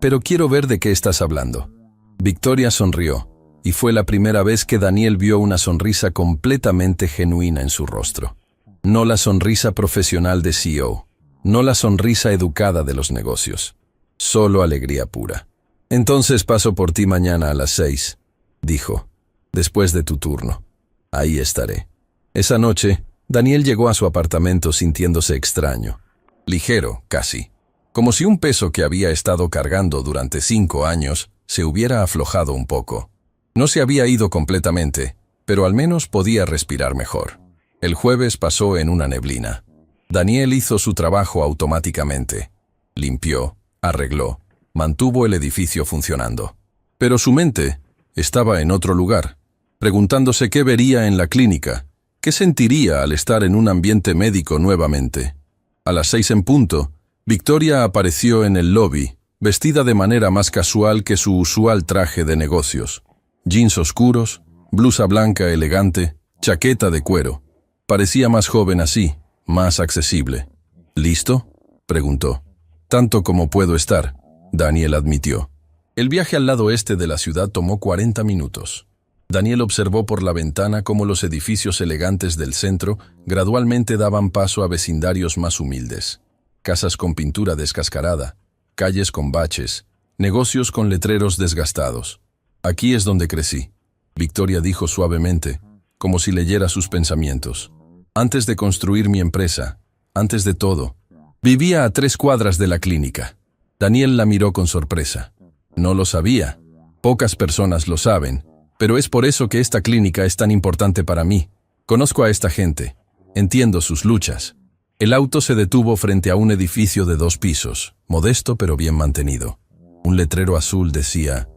pero quiero ver de qué estás hablando. Victoria sonrió, y fue la primera vez que Daniel vio una sonrisa completamente genuina en su rostro. No la sonrisa profesional de CEO. No la sonrisa educada de los negocios. Solo alegría pura. Entonces paso por ti mañana a las 6, dijo, después de tu turno. Ahí estaré. Esa noche, Daniel llegó a su apartamento sintiéndose extraño. Ligero, casi. Como si un peso que había estado cargando durante 5 años se hubiera aflojado un poco. No se había ido completamente, pero al menos podía respirar mejor. El jueves pasó en una neblina. Daniel hizo su trabajo automáticamente. Limpió, arregló, mantuvo el edificio funcionando. Pero su mente estaba en otro lugar, preguntándose qué vería en la clínica, ¿Qué sentiría al estar en un ambiente médico nuevamente? A las 6 en punto, Victoria apareció en el lobby, vestida de manera más casual que su usual traje de negocios. Jeans oscuros, blusa blanca elegante, chaqueta de cuero. Parecía más joven así, más accesible. ¿Listo?, preguntó. Tanto como puedo estar, Daniel admitió. El viaje al lado este de la ciudad tomó 40 minutos. Daniel observó por la ventana cómo los edificios elegantes del centro gradualmente daban paso a vecindarios más humildes. Casas con pintura descascarada, calles con baches, negocios con letreros desgastados. Aquí es donde crecí, Victoria dijo suavemente, como si leyera sus pensamientos. Antes de construir mi empresa, antes de todo, vivía a 3 cuadras de la clínica. Daniel la miró con sorpresa. No lo sabía. Pocas personas lo saben, pero es por eso que esta clínica es tan importante para mí. Conozco a esta gente. Entiendo sus luchas. El auto se detuvo frente a un edificio de 2 pisos, modesto pero bien mantenido. Un letrero azul decía,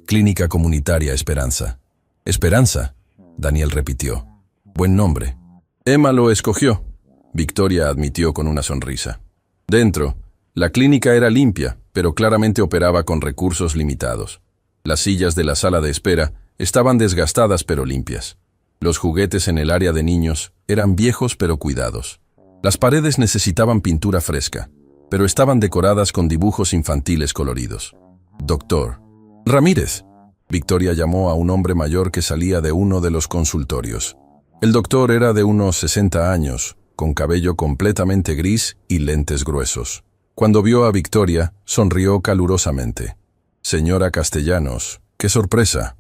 Clínica Comunitaria Esperanza. Esperanza, Daniel repitió. Buen nombre. Emma lo escogió, Victoria admitió con una sonrisa. Dentro, la clínica era limpia, pero claramente operaba con recursos limitados. Las sillas de la sala de espera estaban desgastadas pero limpias. Los juguetes en el área de niños eran viejos pero cuidados. Las paredes necesitaban pintura fresca, pero estaban decoradas con dibujos infantiles coloridos. Doctor Ramírez, Victoria llamó a un hombre mayor que salía de uno de los consultorios. El doctor era de unos 60 años, con cabello completamente gris y lentes gruesos. Cuando vio a Victoria, sonrió calurosamente. Señora Castellanos, ¡qué sorpresa!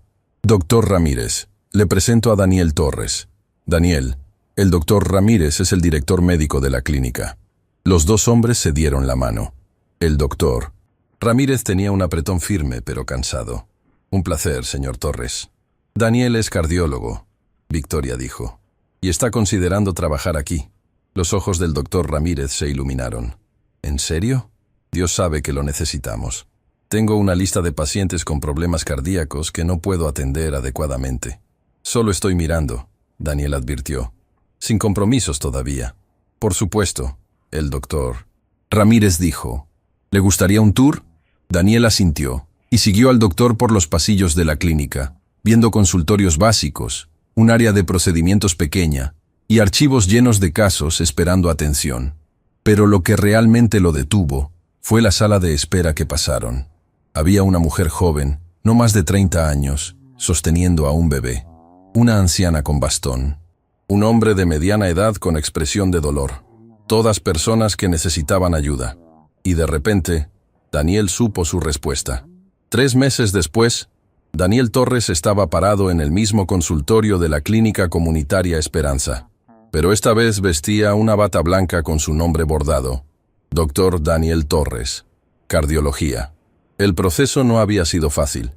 Doctor Ramírez, le presento a Daniel Torres. Daniel, el doctor Ramírez es el director médico de la clínica. Los 2 hombres se dieron la mano. El doctor Ramírez tenía un apretón firme pero cansado. Un placer, señor Torres. Daniel es cardiólogo, Victoria dijo, y está considerando trabajar aquí. Los ojos del doctor Ramírez se iluminaron. ¿En serio? Dios sabe que lo necesitamos. Tengo una lista de pacientes con problemas cardíacos que no puedo atender adecuadamente. Solo estoy mirando, Daniel advirtió. Sin compromisos todavía. Por supuesto, el doctor Ramírez dijo. ¿Le gustaría un tour? Daniel asintió y siguió al doctor por los pasillos de la clínica, viendo consultorios básicos, un área de procedimientos pequeña y archivos llenos de casos esperando atención. Pero lo que realmente lo detuvo fue la sala de espera que pasaron. Había una mujer joven, no más de 30 años, sosteniendo a un bebé. Una anciana con bastón. Un hombre de mediana edad con expresión de dolor. Todas personas que necesitaban ayuda. Y de repente, Daniel supo su respuesta. 3 meses después, Daniel Torres estaba parado en el mismo consultorio de la Clínica Comunitaria Esperanza. Pero esta vez vestía una bata blanca con su nombre bordado. Doctor Daniel Torres. Cardiología. El proceso no había sido fácil.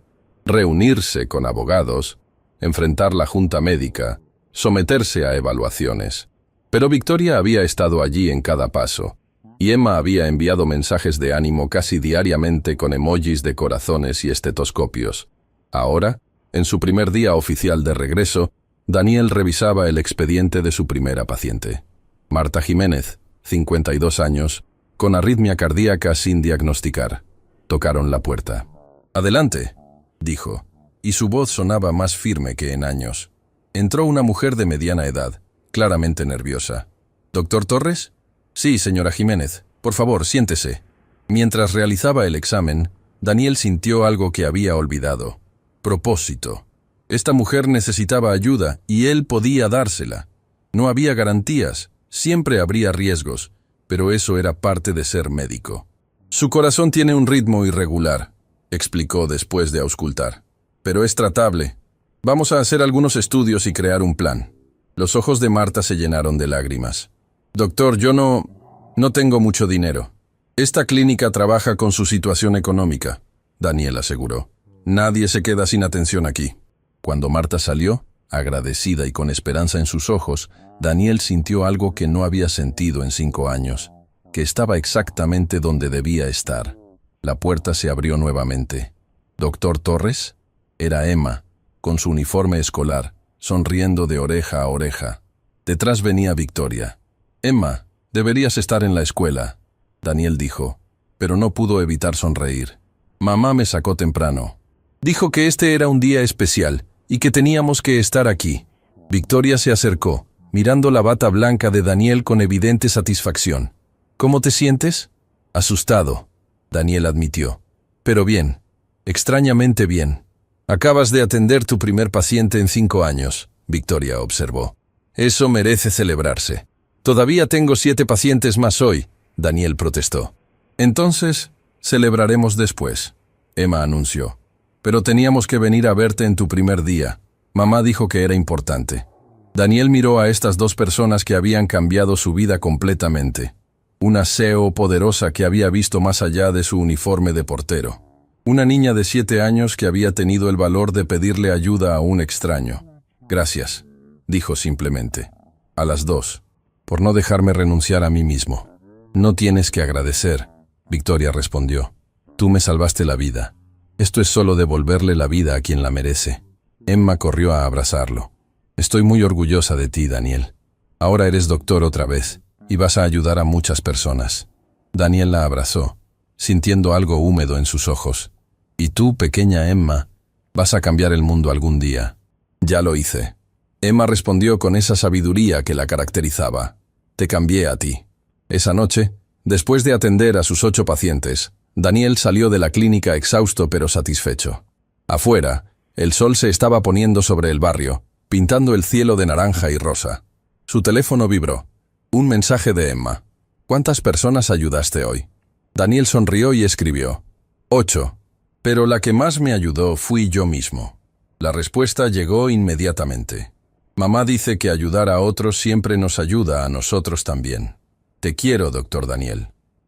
Reunirse con abogados, enfrentar la junta médica, someterse a evaluaciones. Pero Victoria había estado allí en cada paso, y Emma había enviado mensajes de ánimo casi diariamente con emojis de corazones y estetoscopios. Ahora, en su primer día oficial de regreso, Daniel revisaba el expediente de su primera paciente. Marta Jiménez, 52 años, con arritmia cardíaca sin diagnosticar. Tocaron la puerta. «Adelante», dijo, y su voz sonaba más firme que en años. Entró una mujer de mediana edad, claramente nerviosa. «¿Doctor Torres?» «Sí, señora Jiménez. Por favor, siéntese». Mientras realizaba el examen, Daniel sintió algo que había olvidado. Propósito. Esta mujer necesitaba ayuda y él podía dársela. No había garantías, siempre habría riesgos, pero eso era parte de ser médico. «Su corazón tiene un ritmo irregular», explicó después de auscultar. «Pero es tratable. Vamos a hacer algunos estudios y crear un plan». Los ojos de Marta se llenaron de lágrimas. «Doctor, yo no tengo mucho dinero. Esta clínica trabaja con su situación económica», Daniel aseguró. «Nadie se queda sin atención aquí». Cuando Marta salió, agradecida y con esperanza en sus ojos, Daniel sintió algo que no había sentido en 5 años, que estaba exactamente donde debía estar. La puerta se abrió nuevamente. «¿Doctor Torres?» Era Emma, con su uniforme escolar, sonriendo de oreja a oreja. Detrás venía Victoria. «Emma, deberías estar en la escuela», Daniel dijo, pero no pudo evitar sonreír. «Mamá me sacó temprano. Dijo que este era un día especial y que teníamos que estar aquí». Victoria se acercó, mirando la bata blanca de Daniel con evidente satisfacción. «¿Cómo te sientes?» «Asustado», Daniel admitió. «Pero bien, extrañamente bien». «Acabas de atender tu primer paciente en 5 años», Victoria observó. «Eso merece celebrarse». «Todavía tengo 7 pacientes más hoy», Daniel protestó. «Entonces, celebraremos después», Emma anunció. «Pero teníamos que venir a verte en tu primer día. Mamá dijo que era importante». Daniel miró a estas 2 personas que habían cambiado su vida completamente. Una CEO poderosa que había visto más allá de su uniforme de portero. Una niña de 7 años que había tenido el valor de pedirle ayuda a un extraño. «Gracias», dijo simplemente. «A las 2, por no dejarme renunciar a mí mismo». «No tienes que agradecer», Victoria respondió. «Tú me salvaste la vida. Esto es solo devolverle la vida a quien la merece». Emma corrió a abrazarlo. «Estoy muy orgullosa de ti, Daniel. Ahora eres doctor otra vez y vas a ayudar a muchas personas». Daniel la abrazó, sintiendo algo húmedo en sus ojos. «Y tú, pequeña Emma, vas a cambiar el mundo algún día». «Ya lo hice». Emma respondió con esa sabiduría que la caracterizaba. «Te cambié a ti». Esa noche, después de atender a sus 8 pacientes, Daniel salió de la clínica exhausto pero satisfecho. Afuera, el sol se estaba poniendo sobre el barrio, pintando el cielo de naranja y rosa. Su teléfono vibró. Un mensaje de Emma. «¿Cuántas personas ayudaste hoy?» Daniel sonrió y escribió. 8. Pero la que más me ayudó fui yo mismo. La respuesta llegó inmediatamente. «Mamá dice que ayudar a otros siempre nos ayuda a nosotros también. Te quiero, doctor Daniel».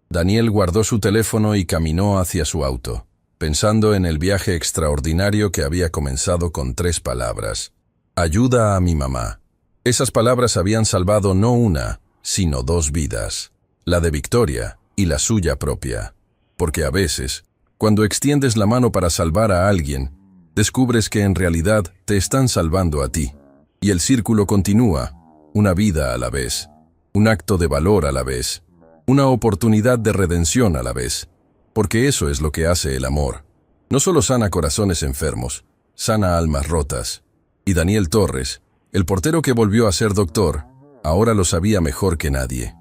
Daniel guardó su teléfono y caminó hacia su auto, pensando en el viaje extraordinario que había comenzado con 3 palabras. «Ayuda a mi mamá». Esas palabras habían salvado no una, sino 2 vidas, la de Victoria y la suya propia. Porque a veces, cuando extiendes la mano para salvar a alguien, descubres que en realidad te están salvando a ti. Y el círculo continúa, una vida a la vez, un acto de valor a la vez, una oportunidad de redención a la vez. Porque eso es lo que hace el amor. No solo sana corazones enfermos, sana almas rotas. Y Daniel Torres, el portero que volvió a ser doctor, ahora lo sabía mejor que nadie.